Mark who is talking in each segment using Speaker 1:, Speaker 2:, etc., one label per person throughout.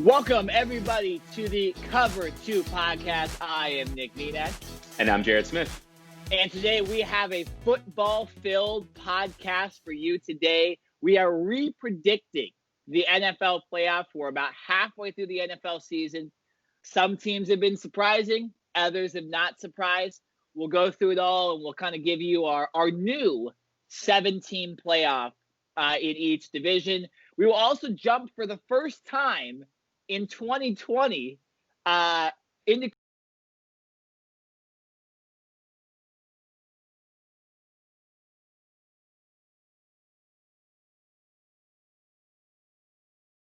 Speaker 1: Welcome, everybody, to the Cover 2 podcast. I am Nick Nenad.
Speaker 2: And I'm Jared Smith.
Speaker 1: And today we have a football-filled podcast for you today. We are repredicting the NFL playoff. We're about halfway through the NFL season. Some teams have been surprising. Others have not surprised. We'll go through it all, and we'll kind of give you our new 7-team playoff in each division. We will also jump for the first time in 2020 into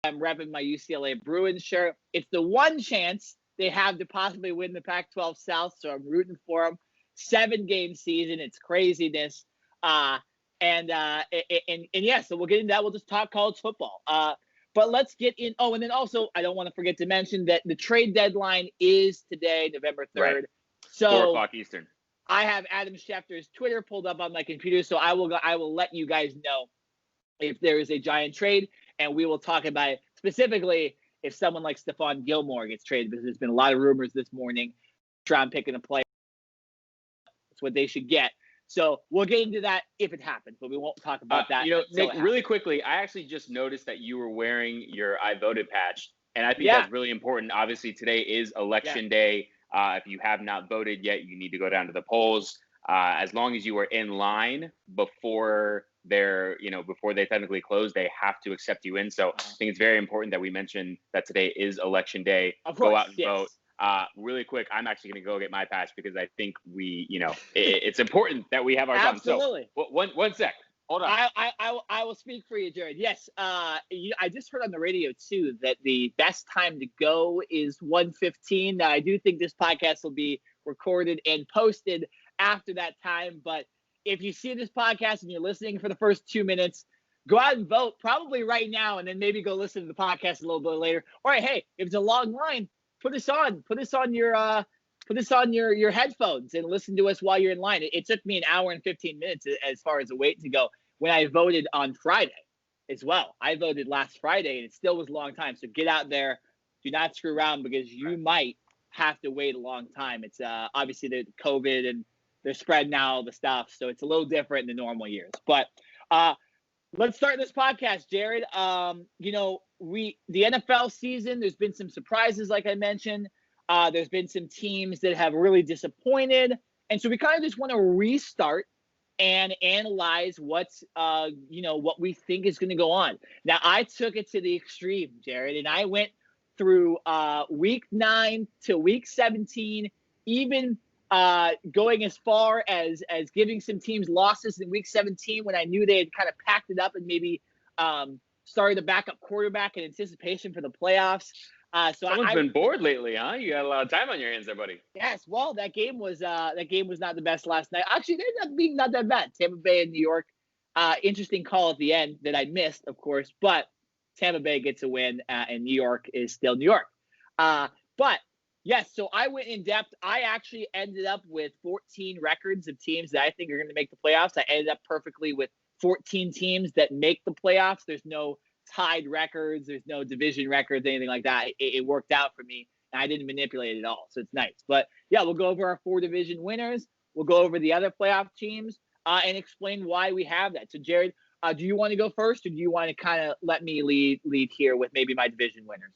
Speaker 1: I'm repping my UCLA Bruins shirt. It's the one chance they have to possibly win the Pac-12 South, so I'm rooting for them. 7-game season, it's craziness. And yeah, so we'll get into that. We'll just talk college football. But let's get in. Oh, and then also, I don't want to forget to mention that the trade deadline is today, November 3rd.
Speaker 2: Right.
Speaker 1: So
Speaker 2: 4 o'clock Eastern.
Speaker 1: I have Adam Schefter's Twitter pulled up on my computer, so I will let you guys know if there is a giant trade, and we will talk about it specifically if someone like Stephon Gilmore gets traded, because there's been a lot of rumors this morning. Trying picking a player. That's what they should get. So we'll get into that if it happens, but we won't talk about that.
Speaker 2: Nick, really quickly, I actually just noticed that you were wearing your I voted patch, and I think that's really important. Obviously, today is election day. If you have not voted yet, you need to go down to the polls. As long as you are in line before before they technically close, they have to accept you in. So I think it's very important that we mention that today is election day. Go out and vote. Really quick, I'm actually going to go get my patch because I think it's important that we have our time.
Speaker 1: Absolutely.
Speaker 2: So one sec. Hold on.
Speaker 1: I will speak for you, Jared. Yes. I just heard on the radio too that the best time to go is 1:15. Now I do think this podcast will be recorded and posted after that time. But if you see this podcast and you're listening for the first 2 minutes, go out and vote probably right now, and then maybe go listen to the podcast a little bit later. All right. Hey, if it's a long line, put us on your headphones and listen to us while you're in line. It took me an hour and 15 minutes as far as a wait to go when I voted on Friday as well. I voted last Friday and it still was a long time. So get out there. Do not screw around because you might have to wait a long time. It's obviously the COVID and they're spreading out all the stuff. So it's a little different than the normal years. But let's start this podcast, Jared. The NFL season, there's been some surprises, like I mentioned. There's been some teams that have really disappointed. And so we kind of just want to restart and analyze what we think is going to go on. Now, I took it to the extreme, Jared, and I went through week 9 to week 17, even going as far as giving some teams losses in week 17 when I knew they had kind of packed it up and maybe started a backup quarterback in anticipation for the playoffs.
Speaker 2: Someone's been bored lately, huh? You got a lot of time on your hands there, buddy.
Speaker 1: Yes, well, that game was not the best last night. Actually, they ended up being not that bad. Tampa Bay and New York. Interesting call at the end that I missed, of course, but Tampa Bay gets a win, and New York is still New York. But yes, so I went in depth. I actually ended up with 14 records of teams that I think are going to make the playoffs. I ended up perfectly with 14 teams that make the playoffs. There's no tied records. There's no division records, anything like that. It worked out for me, and I didn't manipulate it at all. So it's nice. But yeah, we'll go over our 4 division winners. We'll go over the other playoff teams and explain why we have that. So Jared, do you want to go first, or do you want to kind of let me lead here with maybe my division winners?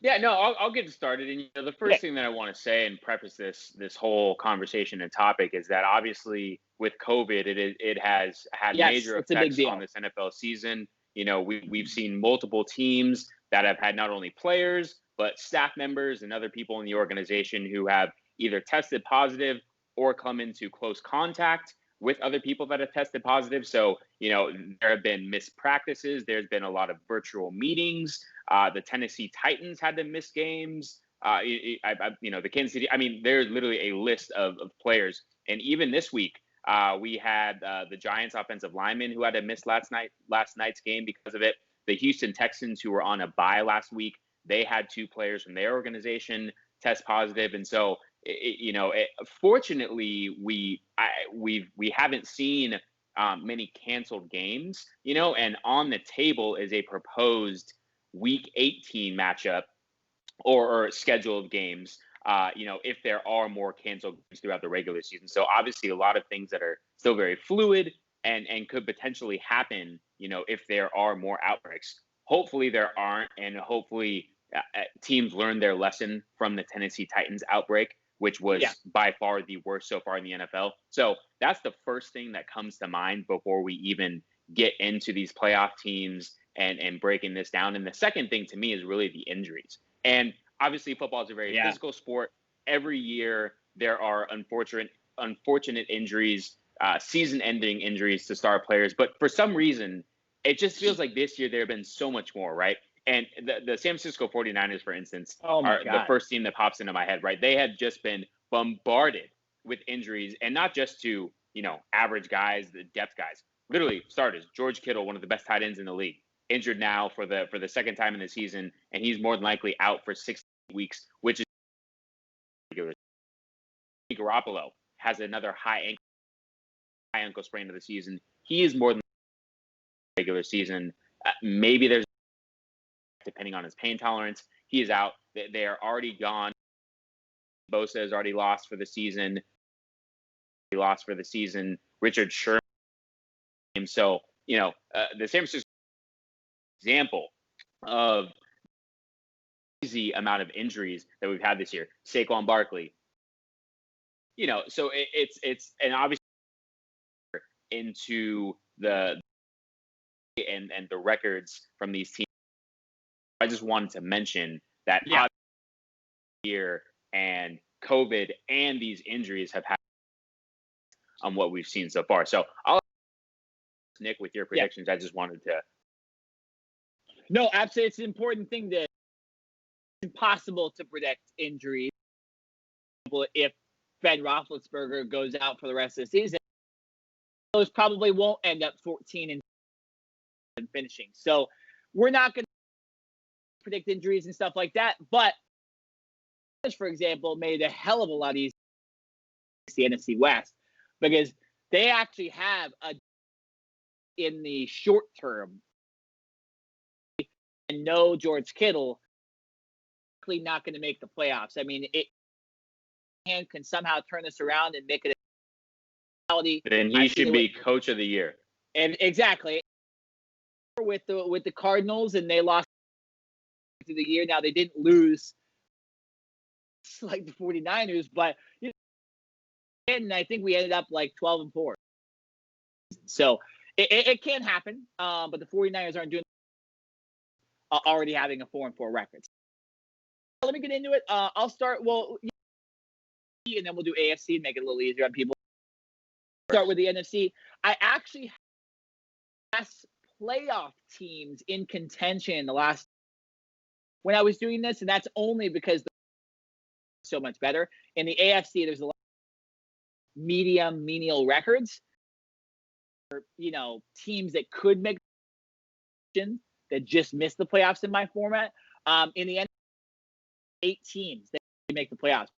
Speaker 2: Yeah, no, I'll get started. And the first thing that I want to say and preface this whole conversation and topic is that obviously with COVID, it has had major effects on this NFL season. We've seen multiple teams that have had not only players, but staff members and other people in the organization who have either tested positive or come into close contact with other people that have tested positive. So, there have been missed practices. There's been a lot of virtual meetings. The Tennessee Titans had to miss games. The Kansas City, there's literally a list of players. And even this week, we had the Giants offensive lineman who had to miss last night's game because of it. The Houston Texans, who were on a bye last week, they had 2 players from their organization test positive. And so, fortunately, we haven't seen many canceled games, and on the table is a proposed Week 18 matchup or scheduled games, if there are more canceled games throughout the regular season. So obviously a lot of things that are still very fluid and could potentially happen, if there are more outbreaks. Hopefully there aren't, and hopefully teams learn their lesson from the Tennessee Titans outbreak, which was by far the worst so far in the NFL. So that's the first thing that comes to mind before we even get into these playoff teams and breaking this down. And the second thing to me is really the injuries. And obviously football is a very physical sport. Every year there are unfortunate injuries, season-ending injuries to star players. But for some reason, it just feels like this year there have been so much more, right? And the San Francisco 49ers, for instance, are the first team that pops into my head, right? They had just been bombarded with injuries, and not just to, average guys, the depth guys. Literally starters. George Kittle, one of the best tight ends in the league, injured now for the second time in the season, and he's more than likely out for 6 weeks, which is regular. Garoppolo has another high ankle sprain of the season. He is more than regular season. Maybe there's, depending on his pain tolerance, he is out. They are already gone. Bosa is already lost for the season. Richard Sherman. So, the San Francisco example of easy amount of injuries that we've had this year. Saquon Barkley. So it's and obviously into the records from these teams. I just wanted to mention that year and COVID and these injuries have had on what we've seen so far. So I'll Nick with your predictions. I just wanted to.
Speaker 1: No, absolutely. It's an important thing it's impossible to predict injuries. If Ben Roethlisberger goes out for the rest of the season, those probably won't end up 14 and finishing. So we're not going to predict injuries and stuff like that. But, for example, made it a hell of a lot easier the NFC West, because they actually have in the short term, and no George Kittle, not going to make the playoffs. I mean, can somehow turn this around and make it a reality.
Speaker 2: Then he should be coach of the year.
Speaker 1: And exactly with the Cardinals, and they lost through the year. Now they didn't lose like the 49ers, but and I think we ended up like 12-4. So it can happen, but the 49ers aren't doing already having a 4-4 record. So let me get into it. I'll start and then we'll do AFC and make it a little easier on people. Start with the NFC. I actually have playoff teams in contention in the last when I was doing this, and that's only because they're so much better. In the AFC, there's a lot of menial records. Teams that could make that just missed the playoffs in my format. In the end, 8 teams that make the playoffs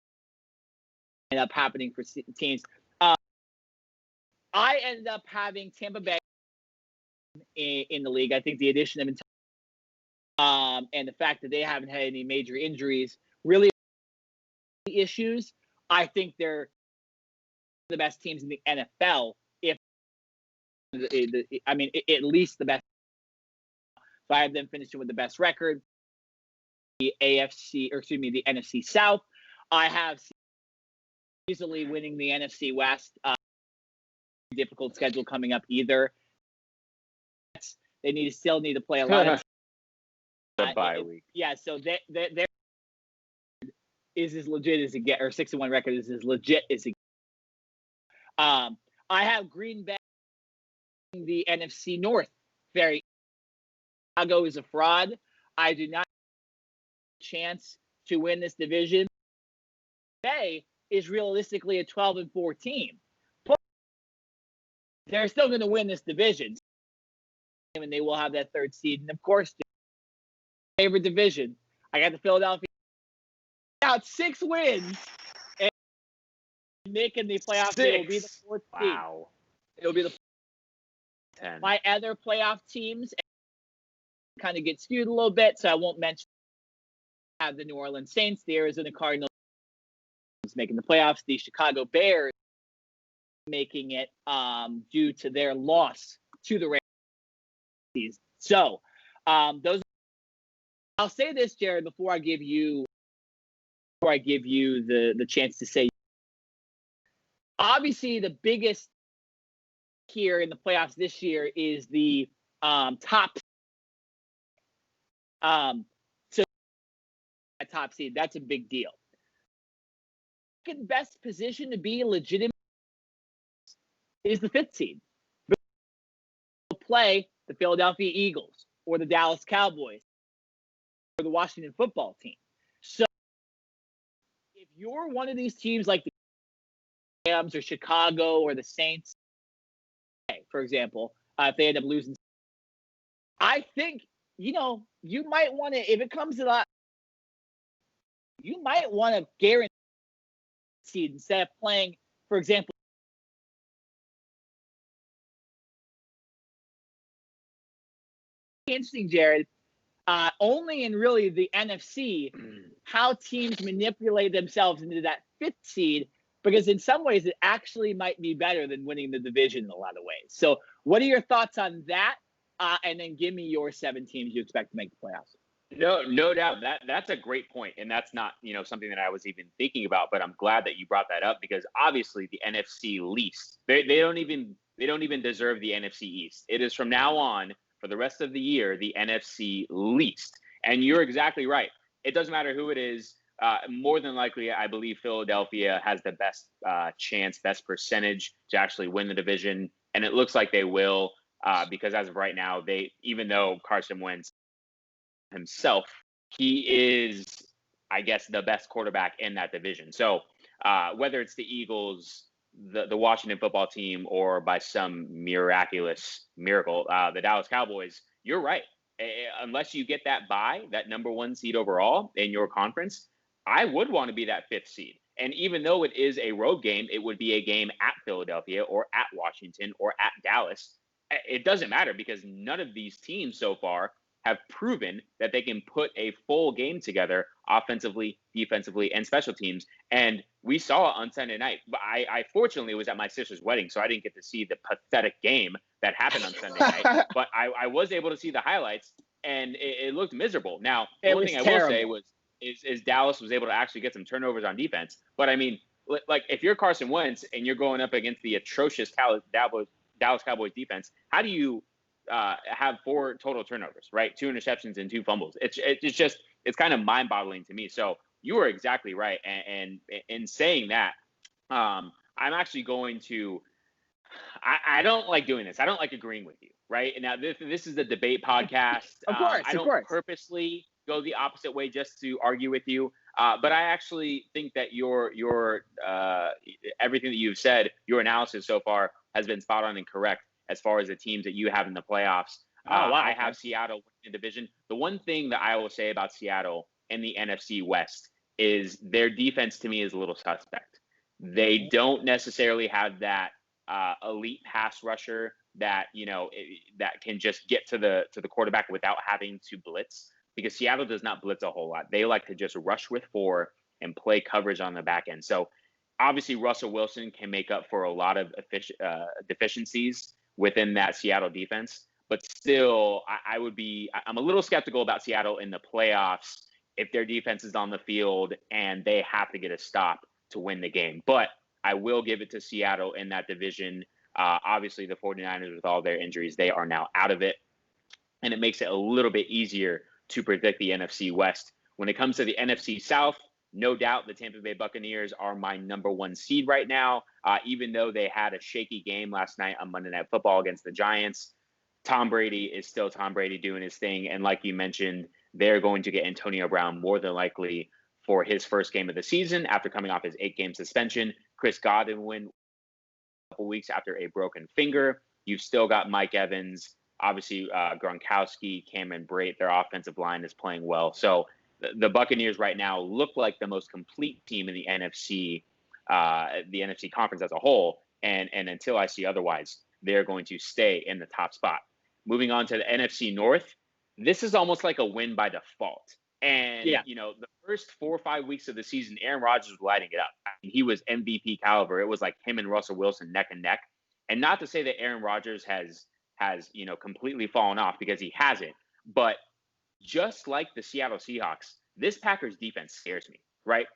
Speaker 1: end up happening for teams. I ended up having Tampa Bay in the league. I think the addition of and the fact that they haven't had any major injuries really issues. I think they're the best teams in the NFL. At least the best. So I have them finishing with the best record. The NFC South. I have easily winning the NFC West. Difficult schedule coming up either. They still need to play a lot of
Speaker 2: the bye week.
Speaker 1: Yeah, so their is as legit as it gets, or 6-1 record is as legit as it gets. I have Green Bay in the NFC North. Chicago is a fraud. I do not have a chance to win this division. Bay is realistically a 12-4 team. But they're still going to win this division. And they will have that third seed. And of course, favorite division. I got the Philadelphia. Out 6 wins. And making the playoffs. It will be the 4th seed.
Speaker 2: Wow.
Speaker 1: It will be the
Speaker 2: 10.
Speaker 1: My other playoff teams kind of get skewed a little bit, so I won't mention have the New Orleans Saints, the Arizona Cardinals making the playoffs, the Chicago Bears making it due to their loss to the Ravens. So those. I'll say this, Jared, before I give you the chance to say. Obviously, the biggest here in the playoffs this year is the top. So a top seed, that's a big deal. Second best position to be legitimate is the 5th seed. Play the Philadelphia Eagles or the Dallas Cowboys or the Washington football team. So if you're one of these teams like the Rams or Chicago or the Saints, for example, if they end up losing, I think, you might want to, if it comes to that, you might want to guarantee seed instead of playing, for example, interesting, Jared, only in really the NFC, how teams manipulate themselves into that 5th seed, because in some ways it actually might be better than winning the division in a lot of ways. So what are your thoughts on that? And then give me your 7 teams you expect to make the playoffs.
Speaker 2: No doubt. That's a great point. And that's not, something that I was even thinking about, but I'm glad that you brought that up, because obviously the NFC least, they don't even deserve the NFC East. It is from now on, for the rest of the year, the NFC least. And you're exactly right. It doesn't matter who it is. More than likely, I believe Philadelphia has the best chance, best percentage to actually win the division. And it looks like they will, because as of right now, even though Carson Wentz himself, he is, I guess, the best quarterback in that division. So whether it's the Eagles, the Washington football team, or by some miraculous miracle, the Dallas Cowboys, you're right. Unless you get that bye, that number 1 seed overall in your conference, I would want to be that 5th seed. And even though it is a road game, it would be a game at Philadelphia or at Washington or at Dallas. It doesn't matter, because none of these teams so far have proven that they can put a full game together offensively, defensively, and special teams. And we saw it on Sunday night. I fortunately was at my sister's wedding, so I didn't get to see the pathetic game that happened on Sunday night. But I was able to see the highlights, and it looked miserable. Now, the one thing I will say is Dallas was able to actually get some turnovers on defense. But I mean, like, if you're Carson Wentz and you're going up against the atrocious Dallas Cowboys defense, how do you have 4 total turnovers, right? 2 interceptions and 2 fumbles. It's kind of mind-boggling to me. So you are exactly right. And in saying that, I'm actually going to. I don't like doing this. I don't like agreeing with you, right? And now this is a debate podcast.
Speaker 1: Of course,
Speaker 2: I don't purposely go the opposite way just to argue with you. But I actually think that your everything that you've said, your analysis so far has been spot on and correct as far as the teams that you have in the playoffs. I have Seattle winning the division. The one thing that I will say about Seattle in the NFC West is their defense to me is a little suspect. They don't necessarily have that elite pass rusher that that can just get to the quarterback without having to blitz, because Seattle does not blitz a whole lot. They like to just rush with 4 and play coverage on the back end. So obviously Russell Wilson can make up for a lot of deficiencies within that Seattle defense, but still I'm a little skeptical about Seattle in the playoffs if their defense is on the field and they have to get a stop to win the game. But I will give it to Seattle in that division. Obviously, the 49ers, with all their injuries, they are now out of it. And it makes it a little bit easier to predict the NFC West. When it comes to the NFC South, no doubt the Tampa Bay Buccaneers are my number 1 seed right now, even though they had a shaky game last night on Monday Night Football against the Giants. Tom Brady is still Tom Brady doing his thing. And like you mentioned, they're going to get Antonio Brown more than likely for his first game of the season after coming off his 8-game suspension. Chris Godwin a couple weeks after a broken finger. You've still got Mike Evans, obviously Gronkowski, Cameron Brate. Their offensive line is playing well. So the Buccaneers right now look like the most complete team in the NFC conference as a whole. And until I see otherwise, they're going to stay in the top spot. Moving on to the NFC North, this is almost like a win by default. And, the first 4 or 5 weeks of the season, Aaron Rodgers was lighting it up. I mean, he was MVP caliber. It was like him and Russell Wilson neck and neck. And not to say that Aaron Rodgers has completely fallen off, because he hasn't. But just like the Seattle Seahawks, this Packers defense scares me, right?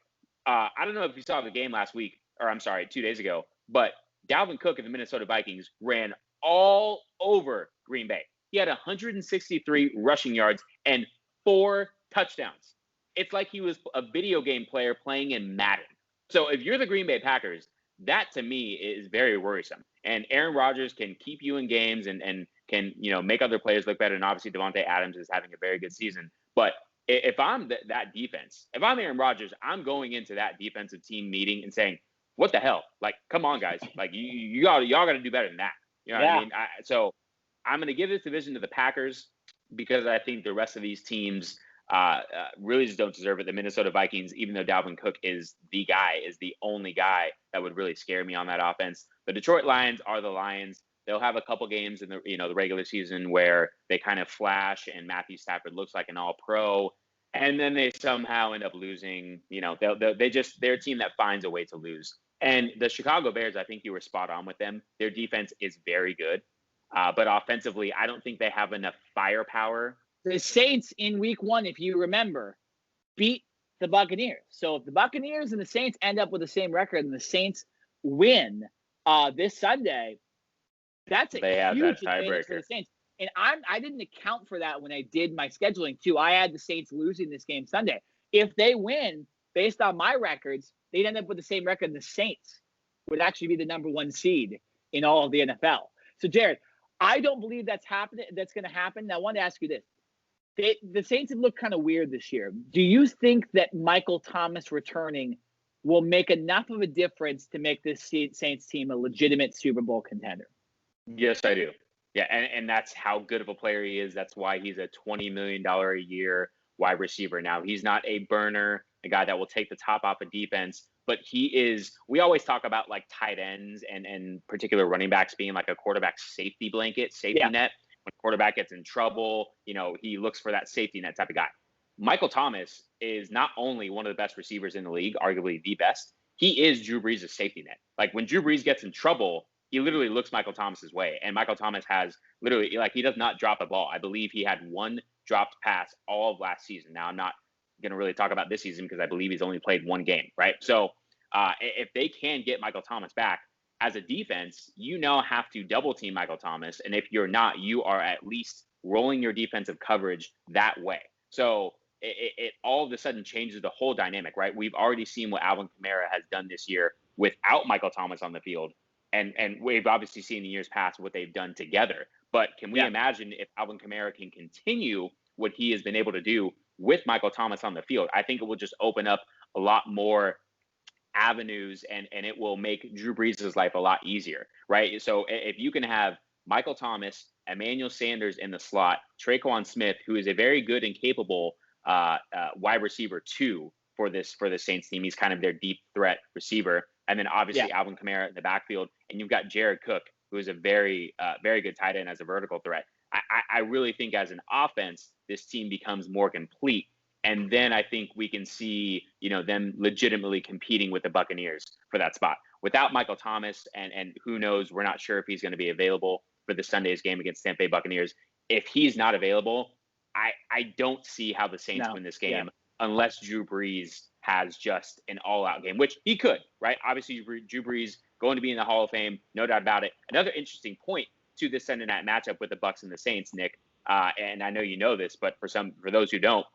Speaker 2: I don't know if you saw the game last week, or I'm sorry, 2 days ago, but Dalvin Cook and the Minnesota Vikings ran all over Green Bay. He had 163 rushing yards and 4 touchdowns. It's like he was a video game player playing in Madden. So if you're the Green Bay Packers, that to me is very worrisome. And Aaron Rodgers can keep you in games and can, make other players look better. And obviously Devontae Adams is having a very good season. But if I'm that defense, if I'm Aaron Rodgers, I'm going into that defensive team meeting and saying, what the hell? Like, come on, guys. Like, y'all got to do better than that. You know what I mean? So I'm going to give this division to the Packers, because I think the rest of these teams really just don't deserve it. The Minnesota Vikings, even though Dalvin Cook is the only guy that would really scare me on that offense. The Detroit Lions are the Lions. They'll have a couple games in the regular season where they kind of flash and Matthew Stafford looks like an all-pro, and then they somehow end up losing. They're a team that finds a way to lose. And the Chicago Bears, I think you were spot on with them. Their defense is very good, but offensively, I don't think they have enough firepower.
Speaker 1: The Saints in week 1, if you remember, beat the Buccaneers. So if the Buccaneers and the Saints end up with the same record and the Saints win this Sunday, that's a huge advantage for the Saints. And I didn't account for that when I did my scheduling too. I had the Saints losing this game Sunday. If they win, based on my records, they'd end up with the same record, and the Saints would actually be the number 1 seed in all of the NFL. So Jared, I don't believe that's going to happen. Now I want to ask you this. The Saints have looked kind of weird this year. Do you think that Michael Thomas returning will make enough of a difference to make this Saints team a legitimate Super Bowl contender?
Speaker 2: Yes, I do. Yeah, and that's how good of a player he is. That's why he's a $20 million a year wide receiver. Now, he's not a burner, a guy that will take the top off of defense, but he is – we always talk about like tight ends and particular running backs being like a quarterback safety blanket, net. When a quarterback gets in trouble, he looks for that safety net type of guy. Michael Thomas is not only one of the best receivers in the league, arguably the best, he is Drew Brees' safety net. Like, when Drew Brees gets in trouble, he literally looks Michael Thomas's way. And Michael Thomas has literally, he does not drop a ball. I believe he had 1 dropped pass all of last season. Now, I'm not going to really talk about this season because I believe he's only played 1 game, right? So if they can get Michael Thomas back, as a defense, have to double team Michael Thomas. And if you're not, you are at least rolling your defensive coverage that way. So it all of a sudden changes the whole dynamic, right? We've already seen what Alvin Kamara has done this year without Michael Thomas on the field. And we've obviously seen in years past what they've done together. But can we imagine if Alvin Kamara can continue what he has been able to do with Michael Thomas on the field? I think it will just open up a lot more avenues and it will make Drew Brees' life a lot easier, right? So if you can have Michael Thomas, Emmanuel Sanders in the slot, Traquan Smith, who is a very good and capable wide receiver too for the Saints team. He's kind of their deep threat receiver. And then obviously Alvin Kamara in the backfield. And you've got Jared Cook, who is a very, very good tight end as a vertical threat. I really think as an offense, this team becomes more complete. And then I think we can see, them legitimately competing with the Buccaneers for that spot. Without Michael Thomas, and who knows, we're not sure if he's going to be available for the Sunday's game against Tampa Bay Buccaneers. If he's not available, I don't see how the Saints win this game unless Drew Brees has just an all-out game, which he could, right? Obviously, Drew Brees going to be in the Hall of Fame, no doubt about it. Another interesting point to this Sunday night matchup with the Bucs and the Saints, Nick, and I know you know this, but for those who don't,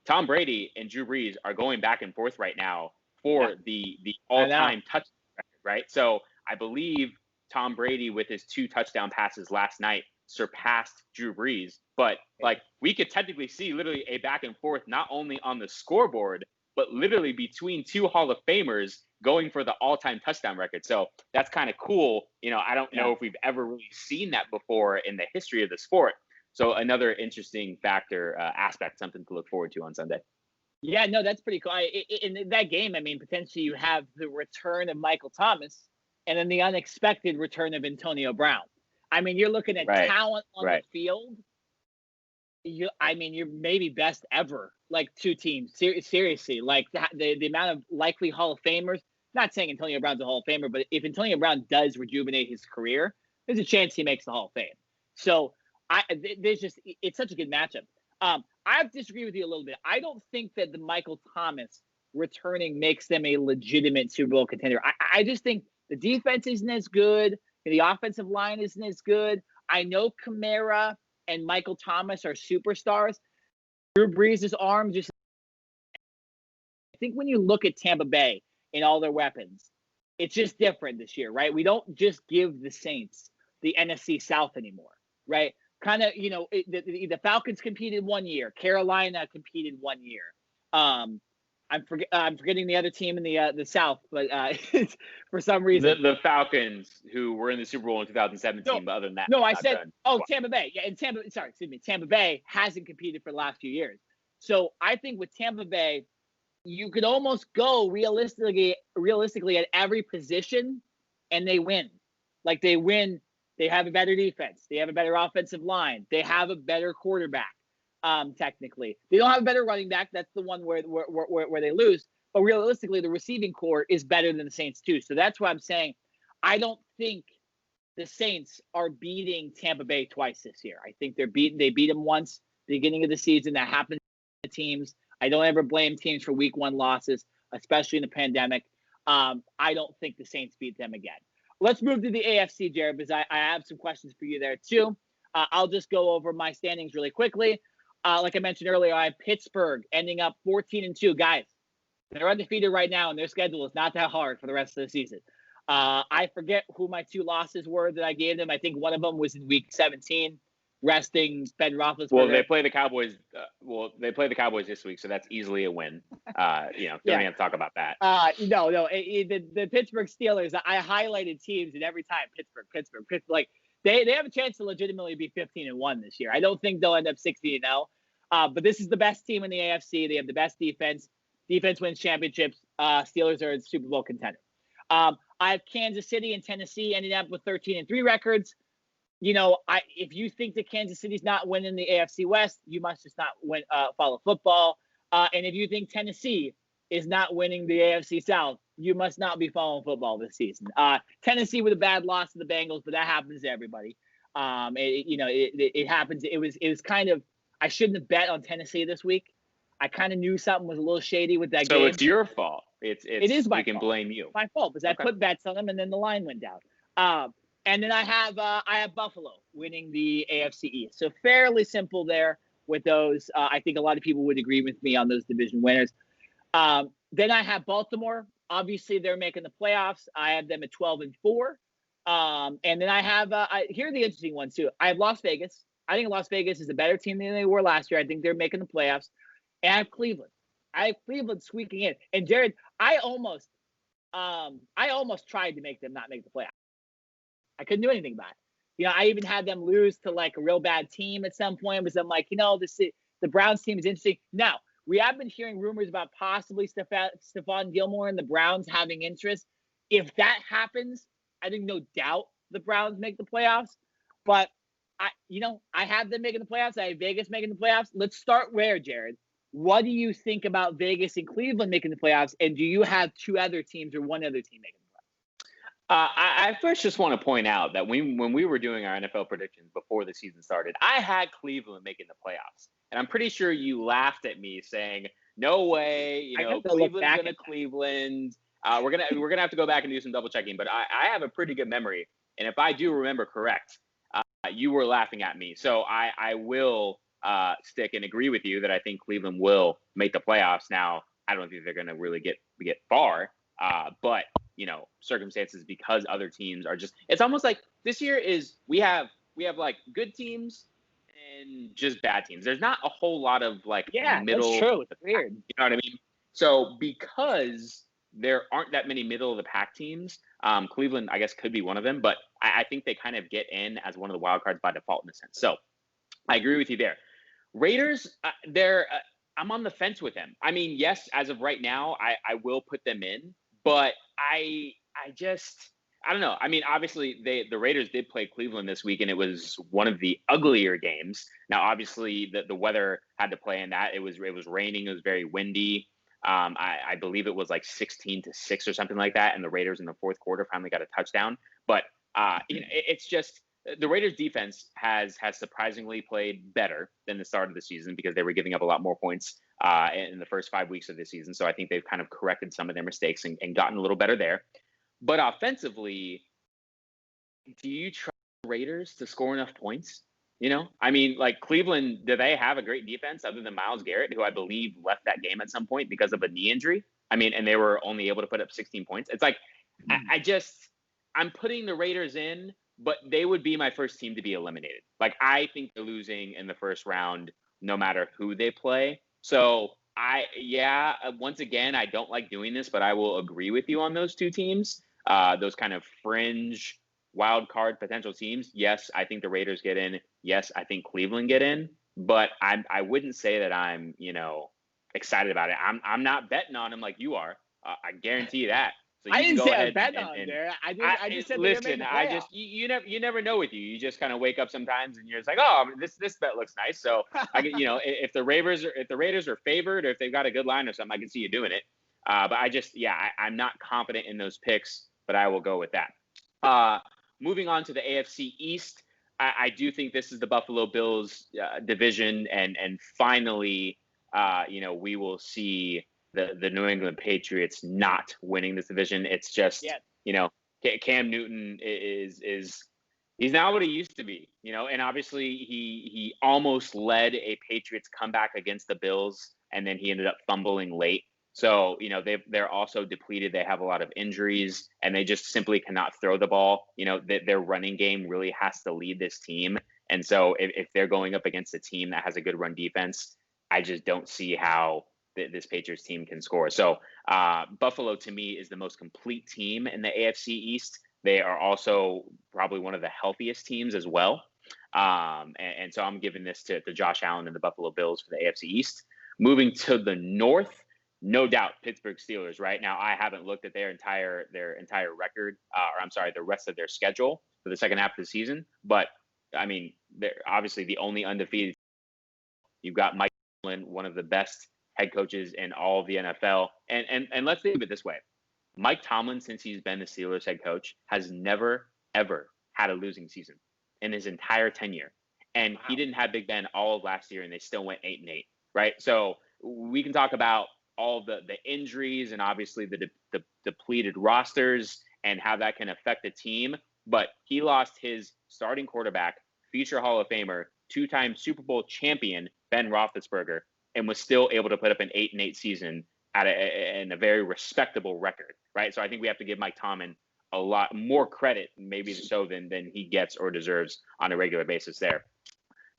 Speaker 2: Tom Brady and Drew Brees are going back and forth right now for the all-time touchdown record, right? So I believe Tom Brady, with his 2 touchdown passes last night, surpassed Drew Brees. But we could technically see literally a back and forth, not only on the scoreboard, but literally between 2 Hall of Famers going for the all-time touchdown record. So that's kind of cool. I don't know if we've ever really seen that before in the history of the sport. So another interesting aspect, something to look forward to on Sunday.
Speaker 1: Yeah, no, that's pretty cool. In that game, potentially you have the return of Michael Thomas and then the unexpected return of Antonio Brown. You're looking at talent on the field you're maybe best ever. Like two teams, seriously. Like the amount of likely Hall of Famers. Not saying Antonio Brown's a Hall of Famer, but if Antonio Brown does rejuvenate his career, there's a chance he makes the Hall of Fame. So it's such a good matchup. I disagree with you a little bit. I don't think that the Michael Thomas returning makes them a legitimate Super Bowl contender. I just think the defense isn't as good. The offensive line isn't as good. I know Kamara and Michael Thomas are superstars. Drew Brees' arm just. I think when you look at Tampa Bay and all their weapons, it's just different this year, right? We don't just give the Saints the NFC South anymore, right? Kind of, the Falcons competed 1 year. Carolina competed 1 year. I'm forgetting the other team in the South, but for some reason
Speaker 2: the Falcons, who were in the Super Bowl in 2017. But other than that,
Speaker 1: I said Tampa Bay. Yeah, and Tampa Bay hasn't competed for the last few years. So I think with Tampa Bay, you could almost go realistically at every position, and they win. Like they win. They have a better defense. They have a better offensive line. They have a better quarterback. Technically, they don't have a better running back. That's the one where they lose. But realistically, the receiving core is better than the Saints too. So that's why I'm saying I don't think the Saints are beating Tampa Bay twice this year. I think they beat them once beginning of the season. That happens to teams. I don't ever blame teams for week 1 losses, especially in the pandemic. I don't think the Saints beat them again. Let's move to the AFC, Jared, because I have some questions for you there too. I'll just go over my standings really quickly. Like I mentioned earlier, I have Pittsburgh ending up 14-2. Guys, they're undefeated right now, and their schedule is not that hard for the rest of the season. I forget who my 2 losses were that I gave them. I think one of them was in week 17, resting Ben Roethlisberger.
Speaker 2: Well, they play the Cowboys. They play the Cowboys this week, so that's easily a win. Don't have to talk about that.
Speaker 1: No. The Pittsburgh Steelers. I highlighted teams, and every time Pittsburgh. Like they have a chance to legitimately be 15-1 this year. I don't think they'll end up 16-0. But this is the best team in the AFC. They have the best defense. Defense wins championships. Steelers are a Super Bowl contender. I have Kansas City and Tennessee ending up with 13-3 records. If you think that Kansas City's not winning the AFC West, you must just not follow football. And if you think Tennessee is not winning the AFC South, you must not be following football this season. Tennessee with a bad loss to the Bengals, but that happens to everybody. It happens. It was kind of. I shouldn't have bet on Tennessee this week. I kind of knew something was a little shady with that game.
Speaker 2: So it's your fault. It is
Speaker 1: my
Speaker 2: fault. We can blame you.
Speaker 1: My fault because I put bets on them and then the line went down. And then I have Buffalo winning the AFC East. So fairly simple there with those. I think a lot of people would agree with me on those division winners. Then I have Baltimore. Obviously, they're making the playoffs. I have them at 12-4. And then I have here are the interesting ones too. I have Las Vegas. I think Las Vegas is a better team than they were last year. I think they're making the playoffs. And I have Cleveland. Squeaking in. And Jared, I almost tried to make them not make the playoffs. I couldn't do anything about it. I even had them lose to like a real bad team at some point because I'm like, the Browns team is interesting. Now, we have been hearing rumors about possibly Stephon Gilmore and the Browns having interest. If that happens, I think no doubt the Browns make the playoffs. But I have them making the playoffs. I have Vegas making the playoffs. Let's start where, Jared? What do you think about Vegas and Cleveland making the playoffs? And do you have 2 other teams or 1 other team making the playoffs?
Speaker 2: I first just want to point out that when we were doing our NFL predictions before the season started, I had Cleveland making the playoffs. And I'm pretty sure you laughed at me saying, no way, Cleveland's going to Cleveland. We're gonna have to go back and do some double checking. But I have a pretty good memory. And if I do remember correct, you were laughing at me. So I will stick and agree with you that I think Cleveland will make the playoffs. Now, I don't think they're going to really get far, but circumstances because other teams are just. It's almost like this year is we have like good teams and just bad teams. There's not a whole lot of like middle.
Speaker 1: That's true. It's weird.
Speaker 2: You know what I mean? So because there aren't that many middle of the pack teams, Cleveland, I guess, could be one of them, but I think they kind of get in as one of the wild cards by default in a sense. So I agree with you there. Raiders, I'm on the fence with them. I mean, yes, as of right now, I will put them in, but I don't know. I mean, obviously, the Raiders did play Cleveland this week, and it was one of the uglier games. Now, obviously, the weather had to play in that. It was raining. It was very windy. I believe it was like 16-6 or something like that, and the Raiders in the fourth quarter finally got a touchdown. But it's just the Raiders defense has surprisingly played better than the start of the season because they were giving up a lot more points in the first 5 weeks of the season. So I think they've kind of corrected some of their mistakes and gotten a little better there. But offensively, do you trust the Raiders to score enough points? I mean, like Cleveland, do they have a great defense other than Myles Garrett, who I believe left that game at some point because of a knee injury? I mean, and they were only able to put up 16 points. It's like, I'm putting the Raiders in, but they would be my first team to be eliminated. Like, I think they're losing in the first round no matter who they play. So once again, I don't like doing this, but I will agree with you on those two teams, those kind of fringe wild card potential teams. Yes, I think the Raiders get in. Yes, I think Cleveland get in, but I wouldn't say that I'm, excited about it. I'm not betting on them like you are. I guarantee you that. So
Speaker 1: I didn't say I bet on there. I just said
Speaker 2: listen. You never know with you. You just kind of wake up sometimes and you're just like, oh, this bet looks nice. So I get, if the Raiders are favored or if they've got a good line or something, I can see you doing it. But I'm not confident in those picks, but I will go with that. Moving on to the AFC East, I do think this is the Buffalo Bills division, and finally, we will see the New England Patriots not winning this division. It's just, Cam Newton is he's not what he used to be, and obviously he almost led a Patriots comeback against the Bills, and then he ended up fumbling late. So, they're also depleted. They have a lot of injuries, and they just simply cannot throw the ball. Their running game really has to lead this team. And so if they're going up against a team that has a good run defense, I just don't see how this Patriots team can score. So Buffalo, to me, is the most complete team in the AFC East. They are also probably one of the healthiest teams as well. And so I'm giving this to Josh Allen and the Buffalo Bills for the AFC East. Moving to the North, no doubt Pittsburgh Steelers. Right now, I haven't looked at their entire record, the rest of their schedule for the second half of the season. But I mean, they're obviously the only undefeated. You've got Mike Tomlin, one of the best head coaches in all of the NFL. And let's think of it this way: Mike Tomlin, since he's been the Steelers head coach, has never ever had a losing season in his entire tenure. And he didn't have Big Ben all of last year, and they still went 8-8. Right? So we can talk about all the injuries and obviously the depleted rosters and how that can affect the team. But he lost his starting quarterback, future Hall of Famer, two-time Super Bowl champion, Ben Roethlisberger, and was still able to put up an 8-8 season in a very respectable record, right? So I think we have to give Mike Tomlin a lot more credit, maybe so than he gets or deserves on a regular basis there.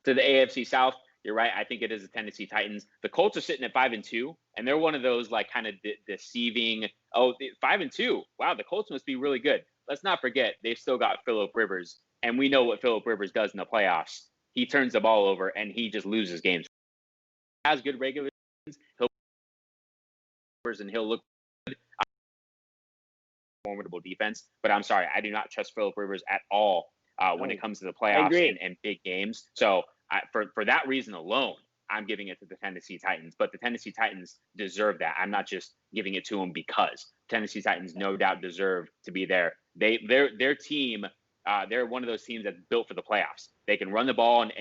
Speaker 2: To the AFC South, you're right. I think it is the Tennessee Titans. The Colts are sitting at 5-2, and they're one of those like kind of deceiving. 5-2. Wow, the Colts must be really good. Let's not forget they've still got Phillip Rivers, and we know what Phillip Rivers does in the playoffs. He turns the ball over and he just loses games. He has good regular seasons. He'll look good. Formidable defense, but I'm sorry, I do not trust Phillip Rivers at all when it comes to the playoffs and big games. So for that reason alone, I'm giving it to the Tennessee Titans. But the Tennessee Titans deserve that. I'm not just giving it to them because Tennessee Titans no doubt deserve to be there. Their team, they're one of those teams that's built for the playoffs. They can run the ball at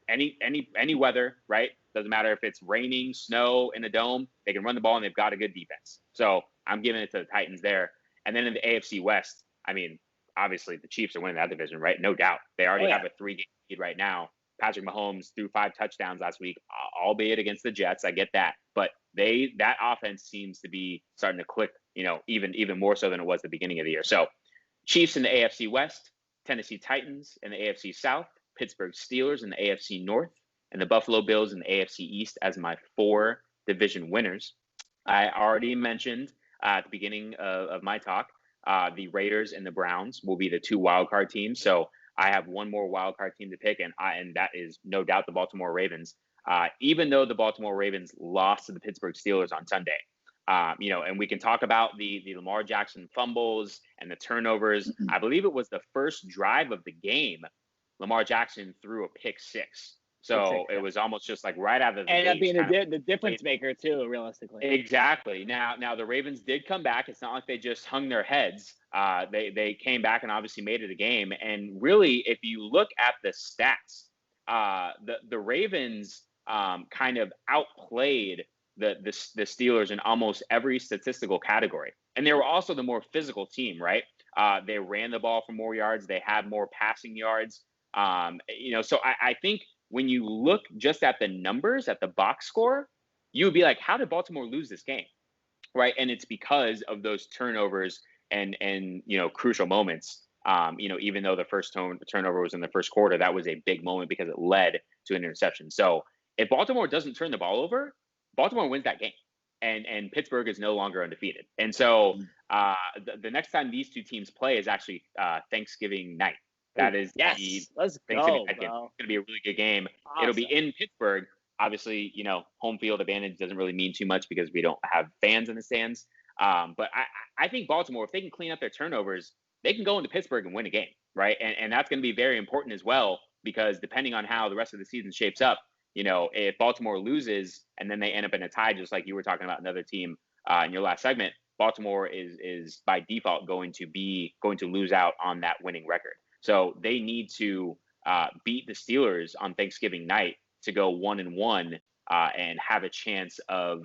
Speaker 2: any weather, right? Doesn't matter if it's raining, snow, in a dome. They can run the ball, and they've got a good defense. So I'm giving it to the Titans there. And then in the AFC West, I mean, obviously the Chiefs are winning that division, right? No doubt. They already have a 3-game lead right now. Patrick Mahomes threw 5 touchdowns last week, albeit against the Jets. I get that. But that offense seems to be starting to click, even more so than it was at the beginning of the year. So Chiefs in the AFC West, Tennessee Titans in the AFC South, Pittsburgh Steelers in the AFC North, and the Buffalo Bills in the AFC East as my 4 division winners. I already mentioned at the beginning of my talk, the Raiders and the Browns will be the 2 wildcard teams. So I have one more wildcard team to pick, and that is no doubt the Baltimore Ravens. Even though the Baltimore Ravens lost to the Pittsburgh Steelers on Sunday, And we can talk about the Lamar Jackson fumbles and the turnovers. I believe it was the first drive of the game. Lamar Jackson threw a pick six. So it was almost just like right out of the gate.
Speaker 1: And being the difference maker too, realistically.
Speaker 2: Exactly. Now the Ravens did come back. It's not like they just hung their heads. They came back and obviously made it a game. And really, if you look at the stats, the Ravens kind of outplayed the Steelers in almost every statistical category. And they were also the more physical team, right? They ran the ball for more yards. They had more passing yards. So I think when you look just at the numbers, at the box score, you would be like, how did Baltimore lose this game? Right. And it's because of those turnovers and crucial moments. Even though the first turnover was in the first quarter, that was a big moment because it led to an interception. So if Baltimore doesn't turn the ball over, Baltimore wins that game. And Pittsburgh is no longer undefeated. And so the next time these two teams play is actually Thanksgiving night. That is
Speaker 1: let's go, bro. It's
Speaker 2: going to be a really good game.
Speaker 1: Awesome.
Speaker 2: It'll be in Pittsburgh. Obviously, home field advantage doesn't really mean too much because we don't have fans in the stands. But I think Baltimore, if they can clean up their turnovers, they can go into Pittsburgh and win a game, right? And that's going to be very important as well, because depending on how the rest of the season shapes up, if Baltimore loses and then they end up in a tie, just like you were talking about another team in your last segment, Baltimore is by default going to lose out on that winning record. So they need to beat the Steelers on Thanksgiving night to go 1-1 and have a chance of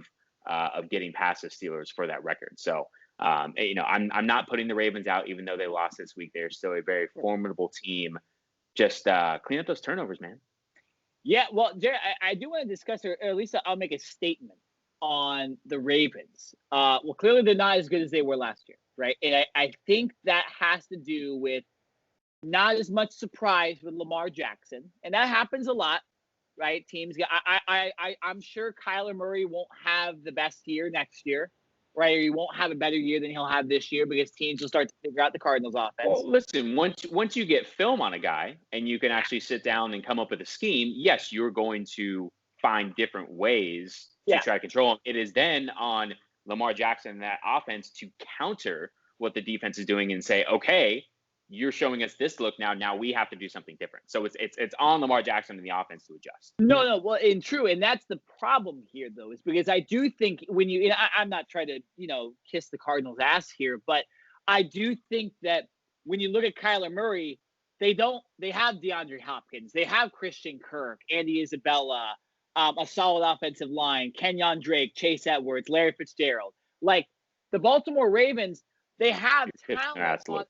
Speaker 2: getting past the Steelers for that record. So I'm not putting the Ravens out, even though they lost this week. They're still a very formidable team. Just clean up those turnovers, man.
Speaker 1: Yeah, well, Jared, I do want to discuss, or at least I'll make a statement on the Ravens. Well, clearly they're not as good as they were last year, right? And I think that has to do with not as much surprise with Lamar Jackson, and that happens a lot, right? Teams get. I'm sure Kyler Murray won't have the best year next year, right? Or he won't have a better year than he'll have this year because teams will start to figure out the Cardinals' offense.
Speaker 2: Well, listen, once you get film on a guy and you can actually sit down and come up with a scheme, yes, you're going to find different ways to try to control him. It is then on Lamar Jackson and that offense to counter what the defense is doing and say, okay, you're showing us this look now we have to do something different. So it's on Lamar Jackson and the offense to adjust.
Speaker 1: No, well, and true, and that's the problem here, though, is because I do think when I'm not trying to kiss the Cardinals' ass here, but I do think that when you look at Kyler Murray, they have DeAndre Hopkins, they have Christian Kirk, Andy Isabella, a solid offensive line, Kenyon Drake, Chase Edwards, Larry Fitzgerald. Like the Baltimore Ravens, they have talent.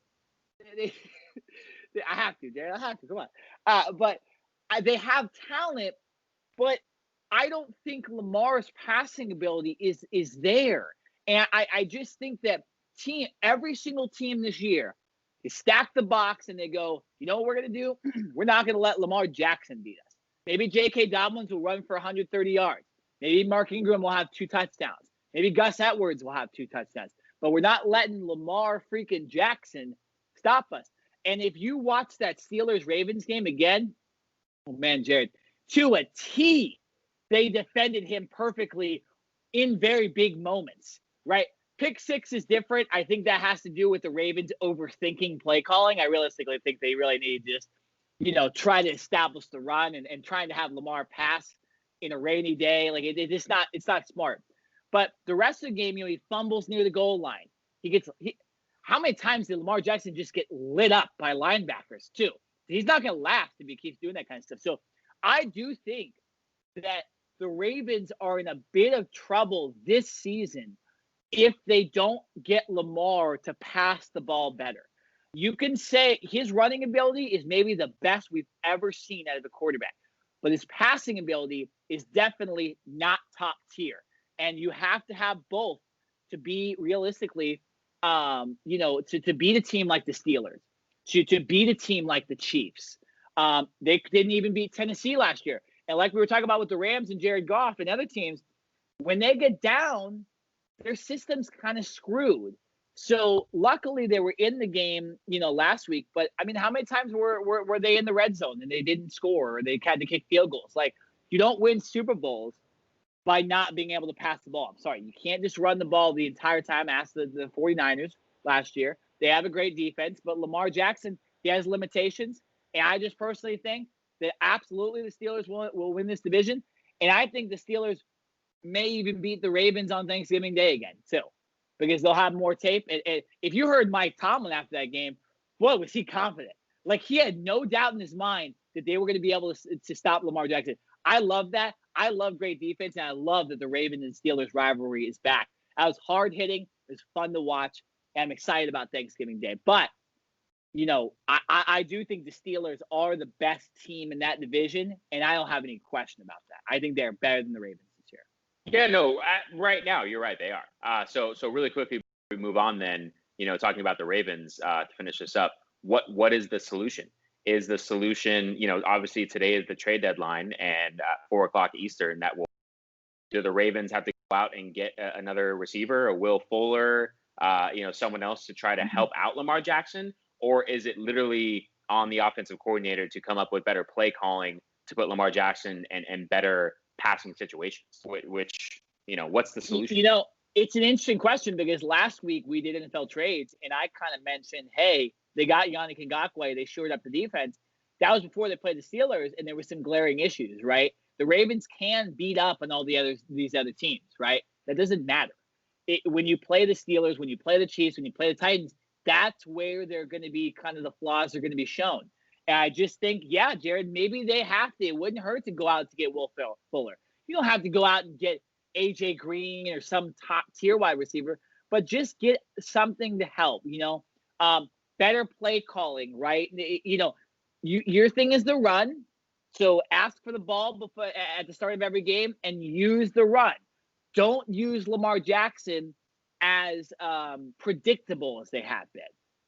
Speaker 1: I have to, Jared. I have to. Come on. But they have talent, but I don't think Lamar's passing ability is there. And I just think that every single team this year is stack the box and they go, you know what we're going to do? We're not going to let Lamar Jackson beat us. Maybe J.K. Dobbins will run for 130 yards. Maybe Mark Ingram will have 2 touchdowns. Maybe Gus Edwards will have 2 touchdowns. But we're not letting Lamar freaking Jackson stop us. And if you watch that Steelers-Ravens game again, oh man, Jared, to a T, they defended him perfectly in very big moments, right? Pick six is different. I think that has to do with the Ravens overthinking play calling. I realistically think they really need to just, try to establish the run and trying to have Lamar pass in a rainy day. Like it's not smart. But the rest of the game, he fumbles near the goal line. How many times did Lamar Jackson just get lit up by linebackers too? He's not going to laugh if he keeps doing that kind of stuff. So I do think that the Ravens are in a bit of trouble this season if they don't get Lamar to pass the ball better. You can say his running ability is maybe the best we've ever seen out of a quarterback, but his passing ability is definitely not top tier. And you have to have both to be realistically, to beat a team like the Steelers, to beat a team like the Chiefs. They didn't even beat Tennessee last year. And like we were talking about with the Rams and Jared Goff and other teams, when they get down, their system's kind of screwed. So luckily they were in the game, last week. But I mean, how many times were they in the red zone and they didn't score or they had to kick field goals? Like, you don't win Super Bowls by not being able to pass the ball. I'm sorry, you can't just run the ball the entire time. Ask the 49ers last year. They have a great defense, but Lamar Jackson, he has limitations. And I just personally think that absolutely the Steelers will win this division. And I think the Steelers may even beat the Ravens on Thanksgiving Day again, too, because they'll have more tape. And if you heard Mike Tomlin after that game, boy, was he confident. Like, he had no doubt in his mind that they were going to be able to stop Lamar Jackson. I love that. I love great defense, and I love that the Ravens and Steelers rivalry is back. That was hard-hitting. It was fun to watch, and I'm excited about Thanksgiving Day. But, you know, I do think the Steelers are the best team in that division, and I don't have any question about that. I think they're better than the Ravens this year.
Speaker 2: Yeah, no, right now, you're right, they are. So really quickly, we move on then, you know, talking about the Ravens to finish this up. What is the solution? Is the solution, you know, obviously today is the trade deadline and 4 o'clock Eastern, do the Ravens have to go out and get another receiver, a Will Fuller, you know, someone else to try to help out Lamar Jackson? Or is it literally on the offensive coordinator to come up with better play calling to put Lamar Jackson in better passing situations, which, you know, what's the solution?
Speaker 1: You know, it's an interesting question because last week we did NFL trades and I kind of mentioned, hey, they got Yannick Ngakoue. They shored up the defense. That was before they played the Steelers, and there were some glaring issues, right? The Ravens can beat up on all these other teams, right? That doesn't matter. When you play the Steelers, when you play the Chiefs, when you play the Titans, that's where they're going to be kind of the flaws are going to be shown. And I just think, yeah, Jared, maybe they have to. It wouldn't hurt to go out to get Will Fuller. You don't have to go out and get AJ Green or some top tier wide receiver, but just get something to help, you know. Better play calling, right? You know, your thing is the run. So ask for the ball before at the start of every game and use the run. Don't use Lamar Jackson as predictable as they have been.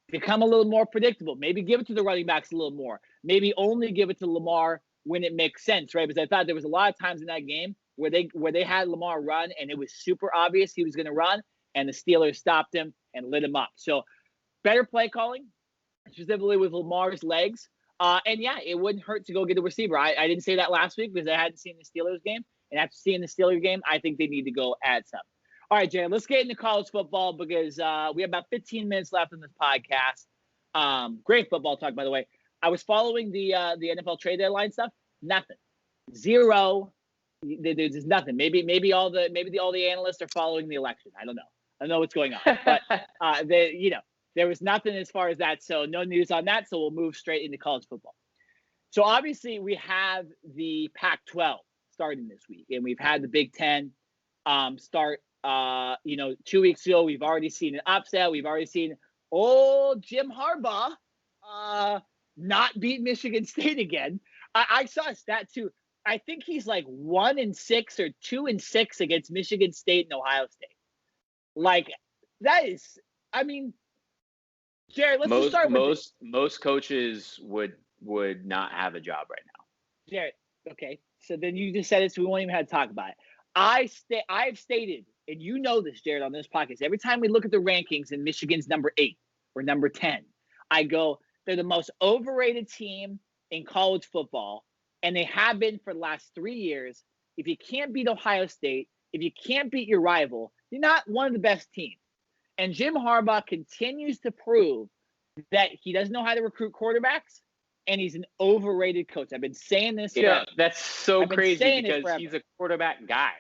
Speaker 1: Become a little more predictable. Maybe give it to the running backs a little more. Maybe only give it to Lamar when it makes sense, right? Because I thought there was a lot of times in that game where they had Lamar run and it was super obvious he was going to run, and the Steelers stopped him and lit him up. So better play calling, specifically with Lamar's legs. And yeah, it wouldn't hurt to go get a receiver. I didn't say that last week because I hadn't seen the Steelers game. And after seeing the Steelers game, I think they need to go add some. All right, Jared, let's get into college football because we have about 15 minutes left in this podcast. Great football talk, by the way. I was following the NFL trade deadline stuff. Nothing. Zero. There's nothing. Maybe all the analysts are following the election. I don't know what's going on. But there was nothing as far as that. So no news on that. So we'll move straight into college football. So obviously we have the Pac-12 starting this week, and we've had the Big Ten start. 2 weeks ago, we've already seen an upset. We've already seen old Jim Harbaugh not beat Michigan State again. I saw a stat too. I think he's like 1-6 or 2-6 against Michigan State and Ohio State. Like, that is, I mean, Jared, let's just start with
Speaker 2: most coaches would not have a job right now.
Speaker 1: Jared, okay. So then you just said it, so we won't even have to talk about it. I've stated, and you know this, Jared, on this podcast, every time we look at the rankings and Michigan's number 8 or number 10, I go, they're the most overrated team in college football, and they have been for the last 3 years. If you can't beat Ohio State, if you can't beat your rival, you're not one of the best teams. And Jim Harbaugh continues to prove that he doesn't know how to recruit quarterbacks, and he's an overrated coach. I've been saying this forever.
Speaker 2: Yeah, that's so crazy because he's a quarterback guy.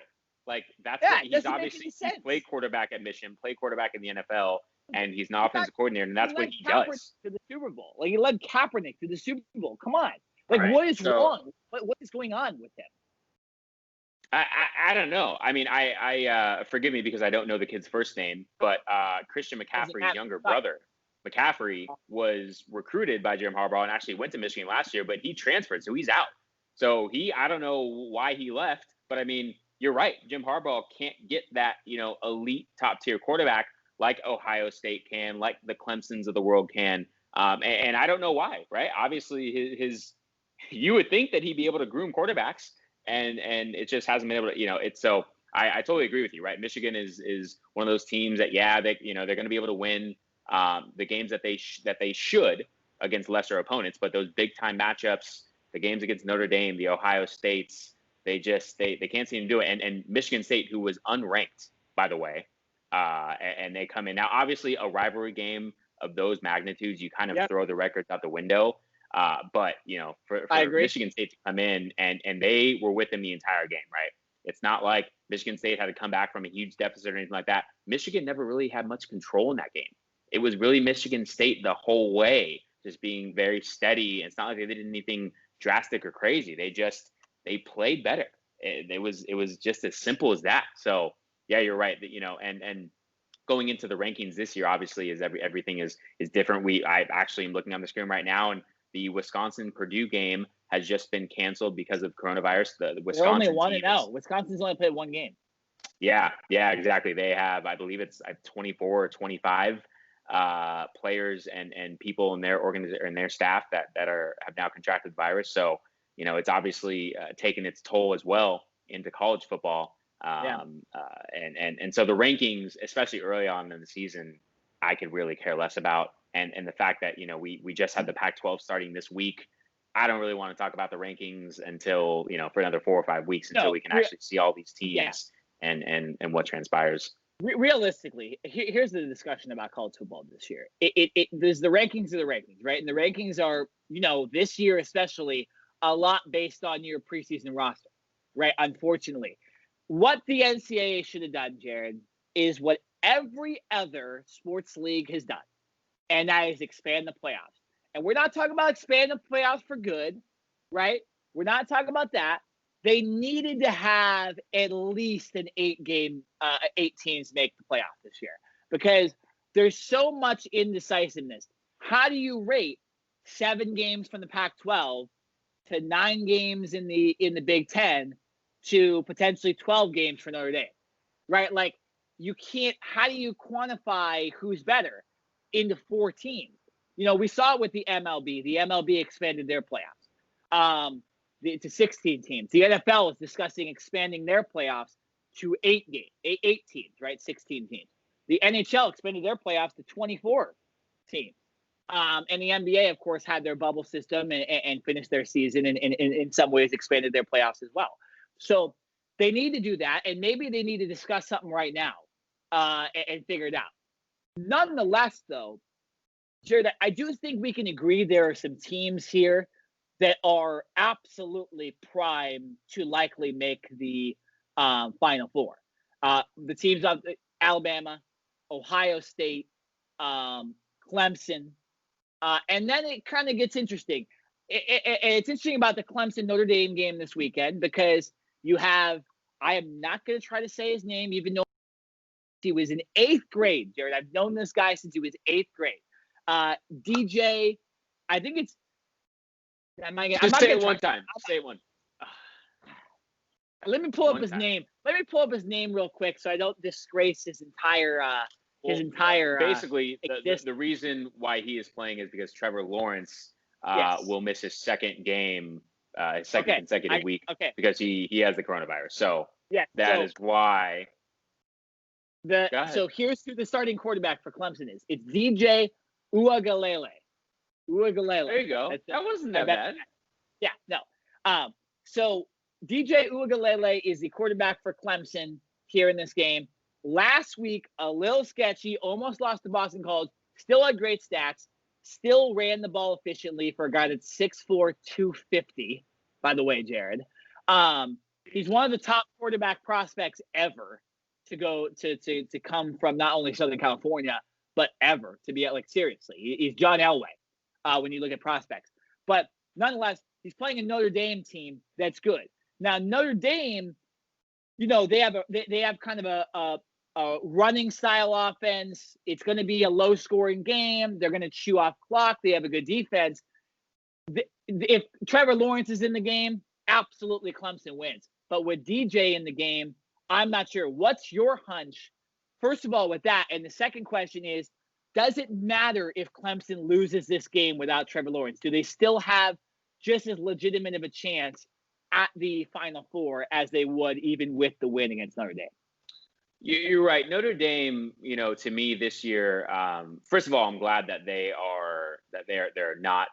Speaker 2: Like, that's what he's obviously played quarterback at Michigan, played quarterback in the NFL, and he's an offensive coordinator, and that's what he does.
Speaker 1: To the Super Bowl. Like, he led Kaepernick to the Super Bowl. Come on. Like, what is wrong? What is going on with him?
Speaker 2: I don't know. I mean, I forgive me because I don't know the kid's first name, but Christian McCaffrey's younger brother, McCaffrey, was recruited by Jim Harbaugh and actually went to Michigan last year, but he transferred, so he's out. So I don't know why he left, but I mean, you're right. Jim Harbaugh can't get that, elite top tier quarterback like Ohio State can, like the Clemsons of the world can. And I don't know why, right? Obviously you would think that he'd be able to groom quarterbacks, and it just hasn't been able to, I totally agree with you, right? Michigan is one of those teams that, they're going to be able to win the games that they should against lesser opponents, but those big time matchups, the games against Notre Dame, the Ohio States, They can't seem to do it. And Michigan State, who was unranked, by the way, and they come in. Now, obviously, a rivalry game of those magnitudes, you kind of throw the records out the window. But, for Michigan State to come in, and they were with them the entire game, right? It's not like Michigan State had to come back from a huge deficit or anything like that. Michigan never really had much control in that game. It was really Michigan State the whole way, just being very steady. It's not like they did anything drastic or crazy. They played better. It was just as simple as that. So yeah, you're right. That and going into the rankings this year, obviously, is everything is different. I actually am looking on the screen right now, and the Wisconsin-Purdue game has just been canceled because of coronavirus. The Wisconsin
Speaker 1: They're only 1-0. Wisconsin's only played one game.
Speaker 2: Yeah, exactly. They have, I believe it's 24 or 25 players and people in their organization and their staff that have now contracted the virus. So it's obviously taken its toll as well into college football. And so the rankings, especially early on in the season, I could really care less about. And the fact that, we just had the Pac-12 starting this week. I don't really want to talk about the rankings until, for another 4 or 5 weeks until we can actually see all these teams and what transpires.
Speaker 1: Realistically, here's the discussion about college football this year. There's the rankings of the rankings, right? And the rankings are, this year especially, a lot based on your preseason roster, right? Unfortunately. What the NCAA should have done, Jared, is what every other sports league has done, and that is expand the playoffs. And we're not talking about expand the playoffs for good, right? We're not talking about that. They needed to have at least an 8 teams make the playoff this year because there's so much indecisiveness. How do you rate 7 games from the Pac-12 to 9 games in the Big Ten to potentially 12 games for Notre Dame, right? Like you can't. How do you quantify who's better into 4 teams? We saw it with the MLB. The MLB expanded their playoffs to 16 teams. The NFL is discussing expanding their playoffs to 8 teams, right? 16 teams. The NHL expanded their playoffs to 24 teams. And the NBA, of course, had their bubble system and finished their season and in some ways expanded their playoffs as well. So they need to do that, and maybe they need to discuss something right now and figure it out. Nonetheless, though, Jared, I do think we can agree there are some teams here that are absolutely primed to likely make the Final Four. The teams of Alabama, Ohio State, Clemson, and then it kind of gets interesting. It's interesting about the Clemson-Notre Dame game this weekend because you have, I am not going to try to say his name, even though he was in 8th grade, Jared. I've known this guy since he was 8th grade. DJ, I think it's,
Speaker 2: Just say it one time. Say it one.
Speaker 1: Let me pull up his name. Let me pull up his name real quick so I don't disgrace his entire
Speaker 2: basically the reason why he is playing is because Trevor Lawrence will miss his second game, his second consecutive week because he has the coronavirus. So that is why.
Speaker 1: So here's who the starting quarterback for Clemson is. It's DJ Uiagalelei.
Speaker 2: There you go. That wasn't that bad.
Speaker 1: Yeah, no. So DJ Uiagalelei is the quarterback for Clemson here in this game. Last week, a little sketchy, almost lost to Boston College, still had great stats, still ran the ball efficiently for a guy that's 6'4", 250, by the way, Jared. He's one of the top quarterback prospects ever to go to come from not only Southern California, but ever to be seriously. He's John Elway when you look at prospects. But nonetheless, he's playing a Notre Dame team that's good. Now, Notre Dame, they have kind of a running style offense. It's going to be a low scoring game. They're going to chew off clock. They have a good defense. If Trevor Lawrence is in the game, absolutely Clemson wins. But with DJ in the game, I'm not sure. What's your hunch, first of all, with that? And the second question is, does it matter if Clemson loses this game without Trevor Lawrence? Do they still have just as legitimate of a chance at the Final Four as they would even with the win against Notre Dame?
Speaker 2: You're right. Notre Dame, to me this year, first of all, I'm glad that they're not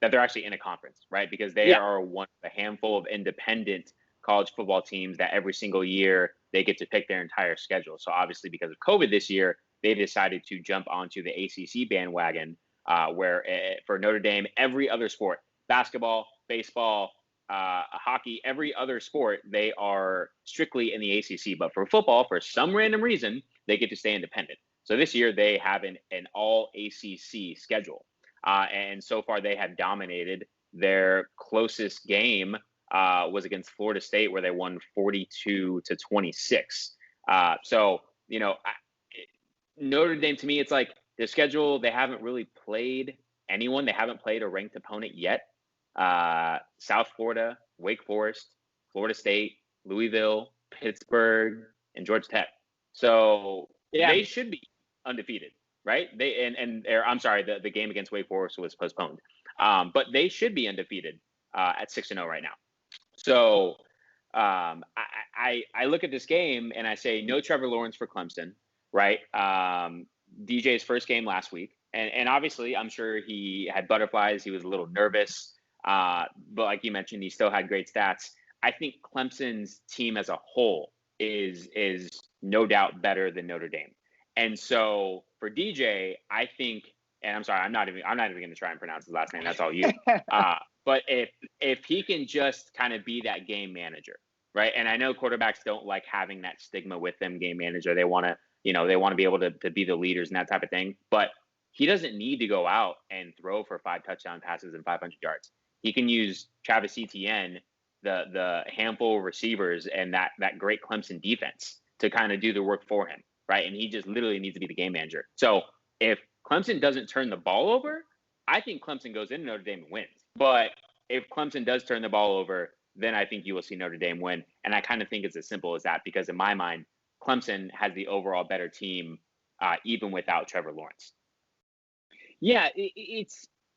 Speaker 2: that they're actually in a conference, right? Because they are one of a handful of independent college football teams that every single year they get to pick their entire schedule. So obviously because of COVID this year, they decided to jump onto the ACC bandwagon, where for Notre Dame, every other sport, basketball, baseball, hockey, every other sport, they are strictly in the ACC. But for football, for some random reason, they get to stay independent. So this year they have an all ACC schedule. And so far they have dominated. Their closest game was against Florida State, where they won 42-26. So, Notre Dame, to me, it's like their schedule, they haven't really played anyone. They haven't played a ranked opponent yet. South Florida, Wake Forest, Florida State, Louisville, Pittsburgh, and Georgia Tech. So they should be undefeated, right? I'm sorry, the game against Wake Forest was postponed. But they should be undefeated at 6-0 right now. So I look at this game and I say no Trevor Lawrence for Clemson, right? DJ's first game last week. And obviously, I'm sure he had butterflies. He was a little nervous. But like you mentioned, he still had great stats. I think Clemson's team as a whole is no doubt better than Notre Dame. And so for DJ, I think, and I'm sorry, I'm not even going to try and pronounce his last name. That's all you. But if he can just kind of be that game manager, right? And I know quarterbacks don't like having that stigma with them, game manager. They want to, they want to be able to be the leaders and that type of thing. But he doesn't need to go out and throw for 5 touchdown passes and 500 yards. He can use Travis Etienne, the handful of receivers, and that great Clemson defense to kind of do the work for him, right? And he just literally needs to be the game manager. So if Clemson doesn't turn the ball over, I think Clemson goes into Notre Dame and wins. But if Clemson does turn the ball over, then I think you will see Notre Dame win. And I kind of think it's as simple as that, because in my mind, Clemson has the overall better team, even without Trevor Lawrence.
Speaker 1: Yeah,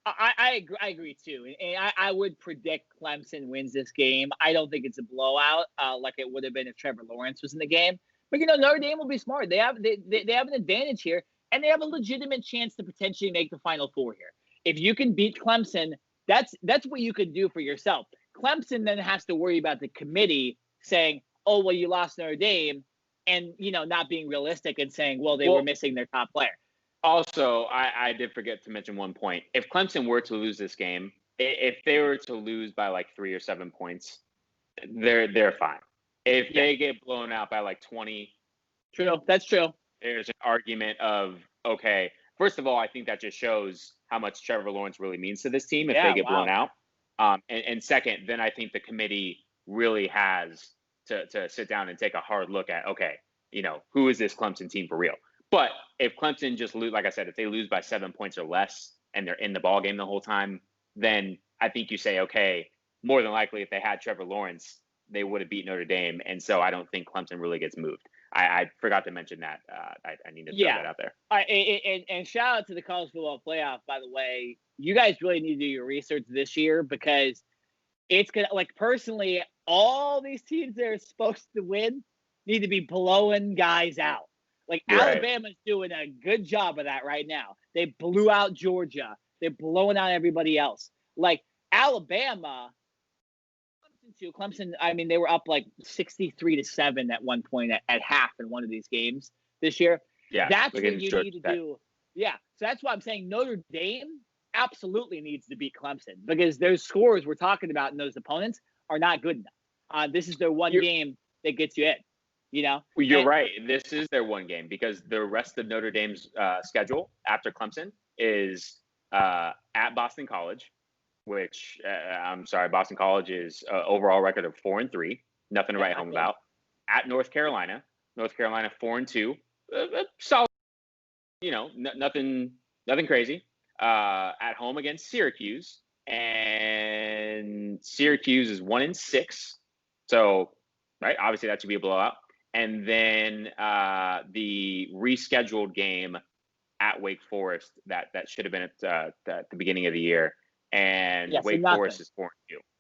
Speaker 1: I agree too. And I would predict Clemson wins this game. I don't think it's a blowout like it would have been if Trevor Lawrence was in the game. But, Notre Dame will be smart. They have an advantage here, and they have a legitimate chance to potentially make the Final Four here. If you can beat Clemson, that's what you could do for yourself. Clemson then has to worry about the committee saying, oh, well, you lost Notre Dame, and, not being realistic and saying, well, they were missing their top player.
Speaker 2: Also, I did forget to mention one point. If Clemson were to lose this game, if they were to lose by like 3 or 7 points, they're fine. If they get blown out by like 20,
Speaker 1: true, that's true.
Speaker 2: There's an argument of, okay, first of all, I think that just shows how much Trevor Lawrence really means to this team if they get blown out. And second, then I think the committee really has to sit down and take a hard look at, okay, who is this Clemson team for real? But if Clemson just lose, like I said, if they lose by 7 points or less and they're in the ball game the whole time, then I think you say, okay, more than likely if they had Trevor Lawrence, they would have beat Notre Dame. And so I don't think Clemson really gets moved. I forgot to mention that. I need to throw that out there.
Speaker 1: And shout out to the college football playoff, by the way. You guys really need to do your research this year, because it's going to, like, personally, all these teams that are supposed to win need to be blowing guys out. Like, right. Alabama's doing a good job of that right now. They blew out Georgia. They're blowing out everybody else. Like, Alabama, Clemson, I mean, they were up like 63-7 at one point at half in one of these games this year.
Speaker 2: Yeah,
Speaker 1: that's what you need to do. Yeah, so that's why I'm saying Notre Dame absolutely needs to beat Clemson, because those scores we're talking about and those opponents are not good enough. This is their one game that gets you in.
Speaker 2: You're right. This is their one game, because the rest of Notre Dame's schedule after Clemson is at Boston College, which I'm sorry, Boston College is overall record of 4-3, nothing to write home about. At North Carolina 4-2, solid, nothing crazy. At home against Syracuse, and Syracuse is 1-6, so right, obviously that should be a blowout. And then the rescheduled game at Wake Forest that should have been at the beginning of the year. And Wake Forest is 4-2,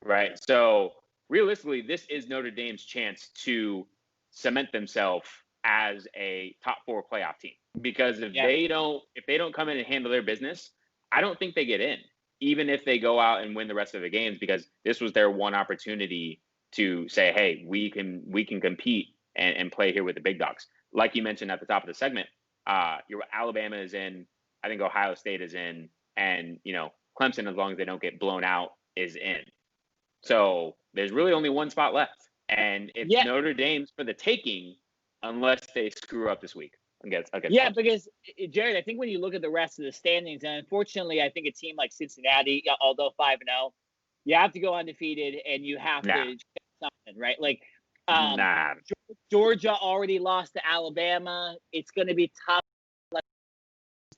Speaker 2: right? So realistically, this is Notre Dame's chance to cement themselves as a top 4 playoff team. Because if they don't come in and handle their business, I don't think they get in. even if they go out and win the rest of the games, because this was their one opportunity to say, hey, we can compete and play here with the big dogs. Like you mentioned at the top of the segment, your Alabama is in, I think Ohio State is in, and Clemson, as long as they don't get blown out, is in. So there's really only one spot left, and it's Notre Dame's for the taking, unless they screw up this week against Clemson.
Speaker 1: Because Jared, I think when you look at the rest of the standings, and unfortunately, I think a team like Cincinnati, although 5-0, you have to go undefeated, and you have to get something, right? Like, Georgia already lost to Alabama. It's going to be tough, like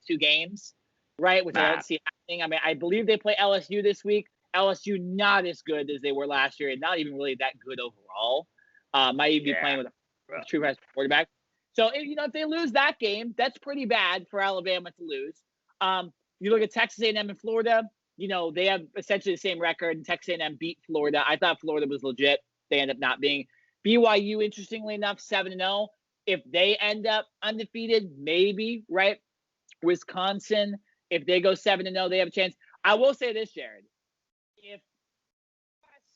Speaker 1: 2 games, right? Which I don't see happening. I mean, I believe they play LSU this week. LSU not as good as they were last year, and not even really that good overall. Might even be playing with a true freshman quarterback. So, if they lose that game, that's pretty bad for Alabama to lose. You look at Texas A&M and Florida, they have essentially the same record, and Texas A&M beat Florida. I thought Florida was legit. They end up not being. BYU, interestingly enough, 7-0. If they end up undefeated, maybe, right? Wisconsin, if they go 7-0, they have a chance. I will say this, Jared. If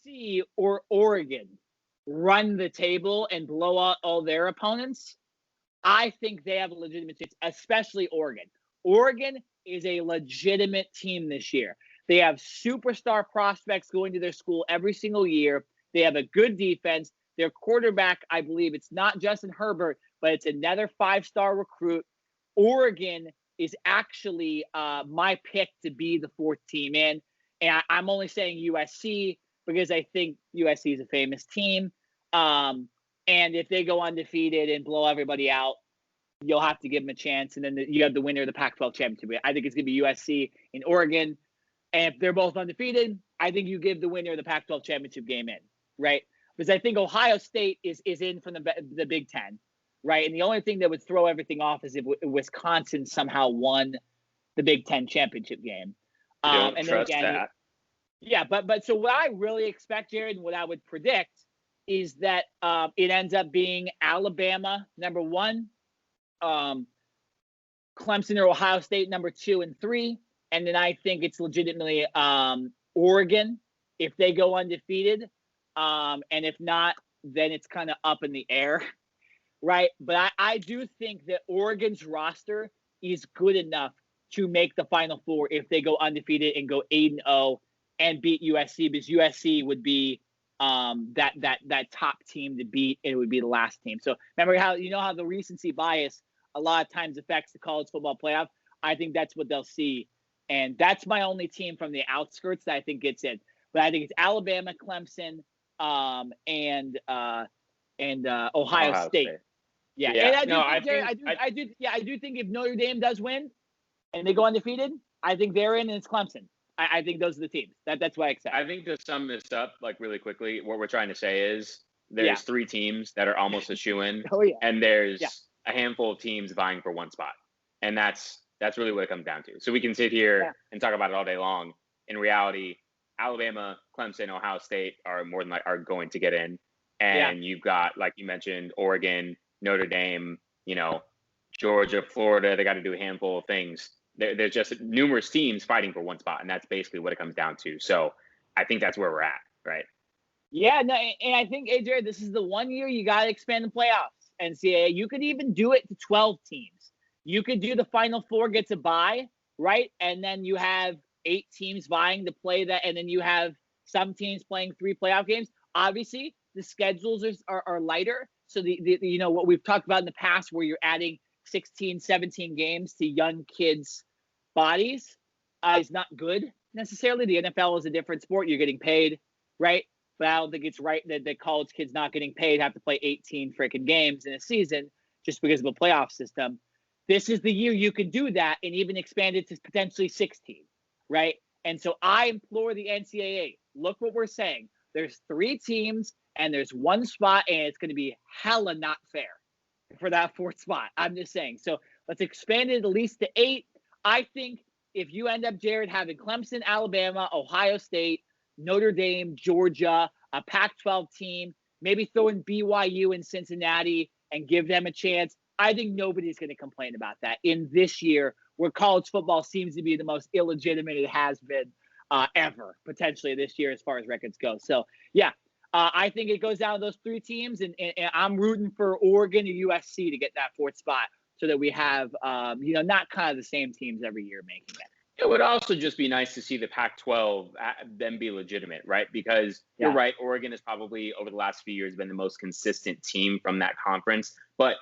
Speaker 1: USC or Oregon run the table and blow out all their opponents, I think they have a legitimate chance, especially Oregon. Oregon is a legitimate team this year. They have superstar prospects going to their school every single year. They have a good defense. Their quarterback, I believe, it's not Justin Herbert, but it's another 5-star recruit. Oregon is actually my pick to be the 4th team in. And I'm only saying USC because I think USC is a famous team. And if they go undefeated and blow everybody out, you'll have to give them a chance. And then you have the winner of the Pac-12 championship. I think it's going to be USC and Oregon. And if they're both undefeated, I think you give the winner of the Pac-12 championship game in, right? Because I think Ohio State is in from the Big Ten, right? And the only thing that would throw everything off is if Wisconsin somehow won the Big Ten championship game.
Speaker 2: Don't trust that.
Speaker 1: Yeah, but so what I really expect, Jared, and what I would predict is that it ends up being Alabama, number 1, Clemson or Ohio State, number 2 and 3. And then I think it's legitimately Oregon if they go undefeated. And if not, then it's kind of up in the air, right? But I do think that Oregon's roster is good enough to make the Final Four if they go undefeated and go 8-0 and beat USC, because USC would be that top team to beat, and it would be the last team. So remember how the recency bias a lot of times affects the college football playoff? I think that's what they'll see. And that's my only team from the outskirts that I think gets in. But I think it's Alabama, Clemson, and Ohio State. Yeah. And I do think if Notre Dame does win and they go undefeated, I think they're in, and it's Clemson. I think those are the teams. That's what I expect.
Speaker 2: I think to sum this up, like really quickly, what we're trying to say is there's 3 teams that are almost a shoo-in, and there's a handful of teams vying for 1 spot, and that's really what it comes down to. So we can sit here and talk about it all day long. In reality, Alabama, Clemson, Ohio State are more than are going to get in, and you've got, like you mentioned, Oregon, Notre Dame, Georgia, Florida. They got to do a handful of things. There's just numerous teams fighting for 1 spot, and that's basically what it comes down to. So I think that's where we're at, right?
Speaker 1: Yeah, no, and I think, Jared, this is the one year you got to expand the playoffs. NCAA, you could even do it to 12 teams. You could do the Final Four gets a bye, right? And then you have 8 teams vying to play that, and then you have some teams playing 3 playoff games. Obviously, the schedules are lighter. So the what we've talked about in the past, where you're adding 16, 17 games to young kids' bodies, is not good necessarily. The NFL is a different sport. You're getting paid, right? But I don't think it's right that the college kids not getting paid have to play 18 freaking games in a season just because of a playoff system. This is the year you can do that and even expand it to potentially 16, right? And so I implore the NCAA, look what we're saying. There's 3 teams and there's 1 spot, and it's going to be hella not fair for that 4th spot. I'm just saying. So let's expand it at least to 8. I think if you end up, Jared, having Clemson, Alabama, Ohio State, Notre Dame, Georgia, a Pac-12 team, maybe throw in BYU and Cincinnati and give them a chance, I think nobody's going to complain about that in this year where college football seems to be the most illegitimate it has been. ever, potentially this year as far as records go. So, yeah, I think it goes down to those 3 teams, and I'm rooting for Oregon and USC to get that 4th spot so that we have, not kind of the same teams every year making it.
Speaker 2: It would also just be nice to see the Pac-12 then be legitimate, right? Because you're right, Oregon has probably over the last few years been the most consistent team from that conference. But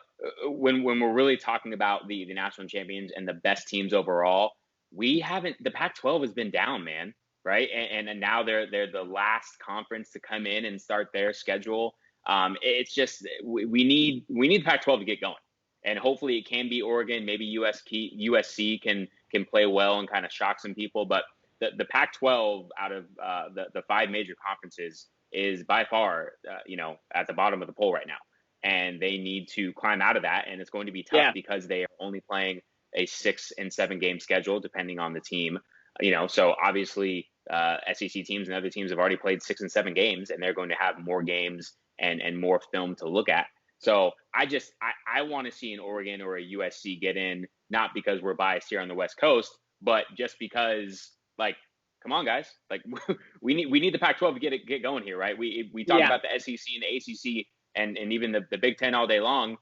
Speaker 2: when we're really talking about the national champions and the best teams overall, the Pac-12 has been down, man, right? And now they're the last conference to come in and start their schedule. It's just we need the Pac-12 to get going. And hopefully it can be Oregon. Maybe USC can play well and kind of shock some people. But the Pac-12 out of the 5 major conferences is by far, at the bottom of the poll right now. And they need to climb out of that. And it's going to be tough because they are only playing a 6 and 7 game schedule, depending on the team. So obviously SEC teams and other teams have already played 6 and 7 games, and they're going to have more games and more film to look at. So I want to see an Oregon or a USC get in, not because we're biased here on the West Coast, but just because, like, come on, guys, like we need the Pac-12 to get going here, right? We talk about the SEC and the ACC and even the Big Ten all day long.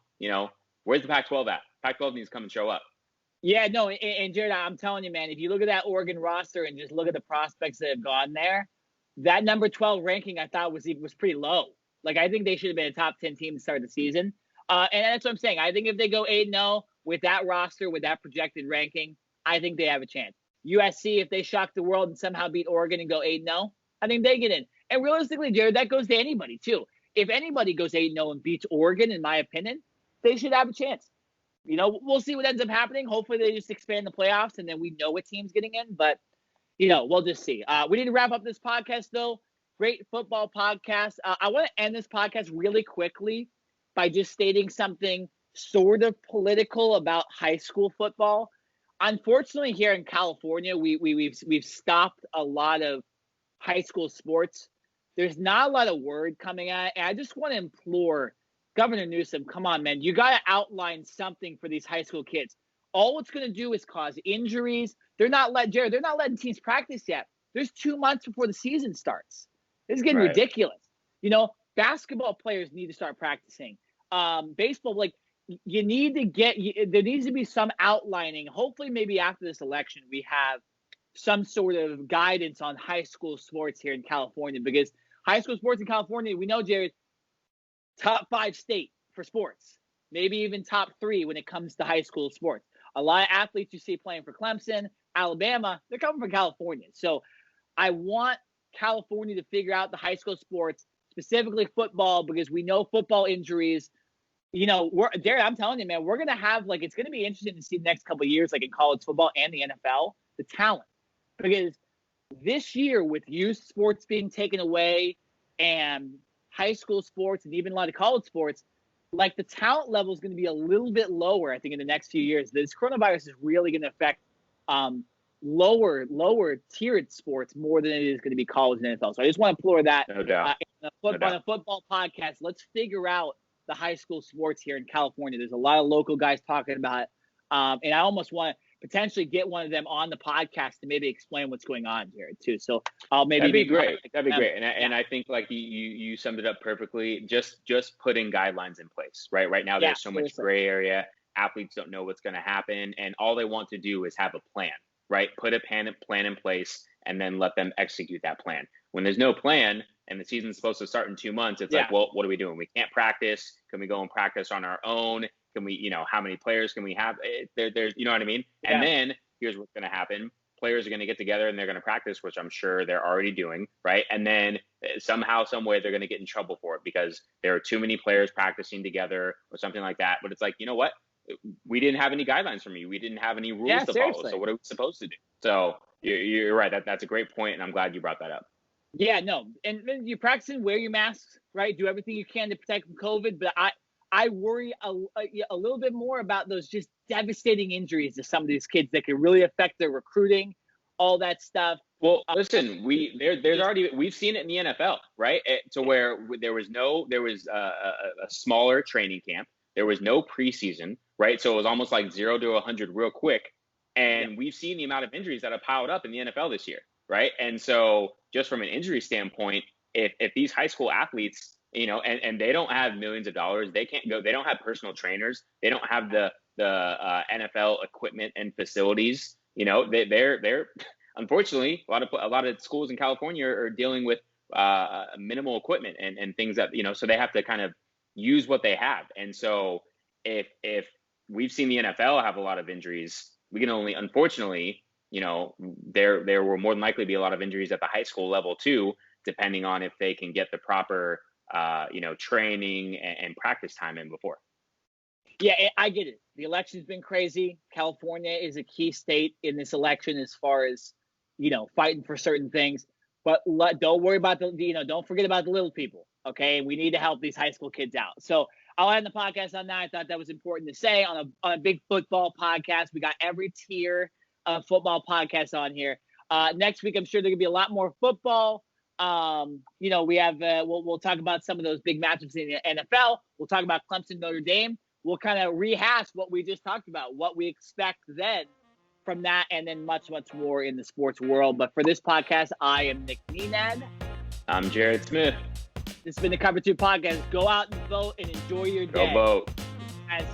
Speaker 2: Where's the Pac-12 at? Pac-12 needs to come and show up.
Speaker 1: Yeah, no, and Jared, I'm telling you, man, if you look at that Oregon roster and just look at the prospects that have gone there, that number 12 ranking I thought was pretty low. Like, I think they should have been a top 10 team to start the season. And that's what I'm saying. I think if they go 8-0 with that roster, with that projected ranking, I think they have a chance. USC, if they shock the world and somehow beat Oregon and go 8-0, I think they get in. And realistically, Jared, that goes to anybody, too. If anybody goes 8-0 and beats Oregon, in my opinion, they should have a chance. We'll see what ends up happening. Hopefully they just expand the playoffs and then we know what team's getting in. But, we'll just see. We need to wrap up this podcast, though. Great football podcast. I want to end this podcast really quickly by just stating something sort of political about high school football. Unfortunately, here in California, we've stopped a lot of high school sports. There's not a lot of word coming out. And I just want to implore Governor Newsom, come on, man. You got to outline something for these high school kids. All it's going to do is cause injuries. They're not letting teams practice yet. There's 2 months before the season starts. This is getting ridiculous. Basketball players need to start practicing. Baseball, there needs to be some outlining. Hopefully, maybe after this election, we have some sort of guidance on high school sports here in California, because high school sports in California, we know, Jared, top 5 state for sports, maybe even top 3 when it comes to high school sports. A lot of athletes you see playing for Clemson, Alabama, they're coming from California. So I want California to figure out the high school sports, specifically football, because we know football injuries. Jared, I'm telling you, man, we're going to have, it's going to be interesting to see the next couple of years, in college football and the NFL, the talent. Because this year, with youth sports being taken away and high school sports and even a lot of college sports, the talent level is going to be a little bit lower, I think, in the next few years. This coronavirus is really going to affect lower tiered sports more than it is going to be college and NFL. So I just want to implore that.
Speaker 2: No doubt.
Speaker 1: On a football podcast, let's figure out the high school sports here in California. There's a lot of local guys talking about it. And I almost want to potentially get one of them on the podcast to maybe explain what's going on here too. So I'll maybe
Speaker 2: that'd be great. And I think you summed it up perfectly. Just putting guidelines in place, right? Right now there's so much gray area. Athletes don't know what's going to happen, and all they want to do is have a plan, right? Put a plan in place and then let them execute that plan. When there's no plan and the season's supposed to start in 2 months, it's well, what are we doing? We can't practice. Can we go and practice on our own? Can we, how many players can we have? There's, you know what I mean? Yeah. And then here's what's going to happen. Players are going to get together and they're going to practice, which I'm sure they're already doing, right? And then somehow, some way, they're going to get in trouble for it because there are too many players practicing together or something like that. But it's you know what? We didn't have any guidelines from you. We didn't have any rules to follow. So what are we supposed to do? So you're right. That's a great point, and I'm glad you brought that up.
Speaker 1: Yeah, no. And you're practicing, wear your masks, right? Do everything you can to protect from COVID. But I worry a little bit more about those just devastating injuries to some of these kids that can really affect their recruiting, all that stuff.
Speaker 2: Well, listen, we've seen it in the NFL, right? To where there was a smaller training camp. There was no preseason, right? So it was almost 0 to 100 real quick. And we've seen the amount of injuries that have piled up in the NFL this year. right? And so just from an injury standpoint, if these high school athletes, and they don't have millions of dollars, they can't go, they don't have personal trainers, they don't have the NFL equipment and facilities, they're unfortunately a lot of schools in California are dealing with minimal equipment and things that, so they have to kind of use what they have. And so if we've seen the NFL have a lot of injuries, we can only, unfortunately, there will more than likely be a lot of injuries at the high school level too, depending on if they can get the proper, training and practice time in before.
Speaker 1: Yeah, I get it. The election's been crazy. California is a key state in this election as far as, fighting for certain things. But don't worry about don't forget about the little people, okay? We need to help these high school kids out. So I'll end the podcast on that. I thought that was important to say on a big football podcast. We got every tier of football podcast on here. Next week, I'm sure there could be a lot more football. We have we'll talk about some of those big matchups in the NFL. We'll talk about Clemson, Notre Dame. We'll kind of rehash what we just talked about, what we expect then from that, and then much, much more in the sports world. But for this podcast, I am Nick Nenad.
Speaker 2: I'm Jared Smith.
Speaker 1: This has been the Cover 2 Podcast. Go out and vote and enjoy your day.
Speaker 2: Go vote.
Speaker 1: As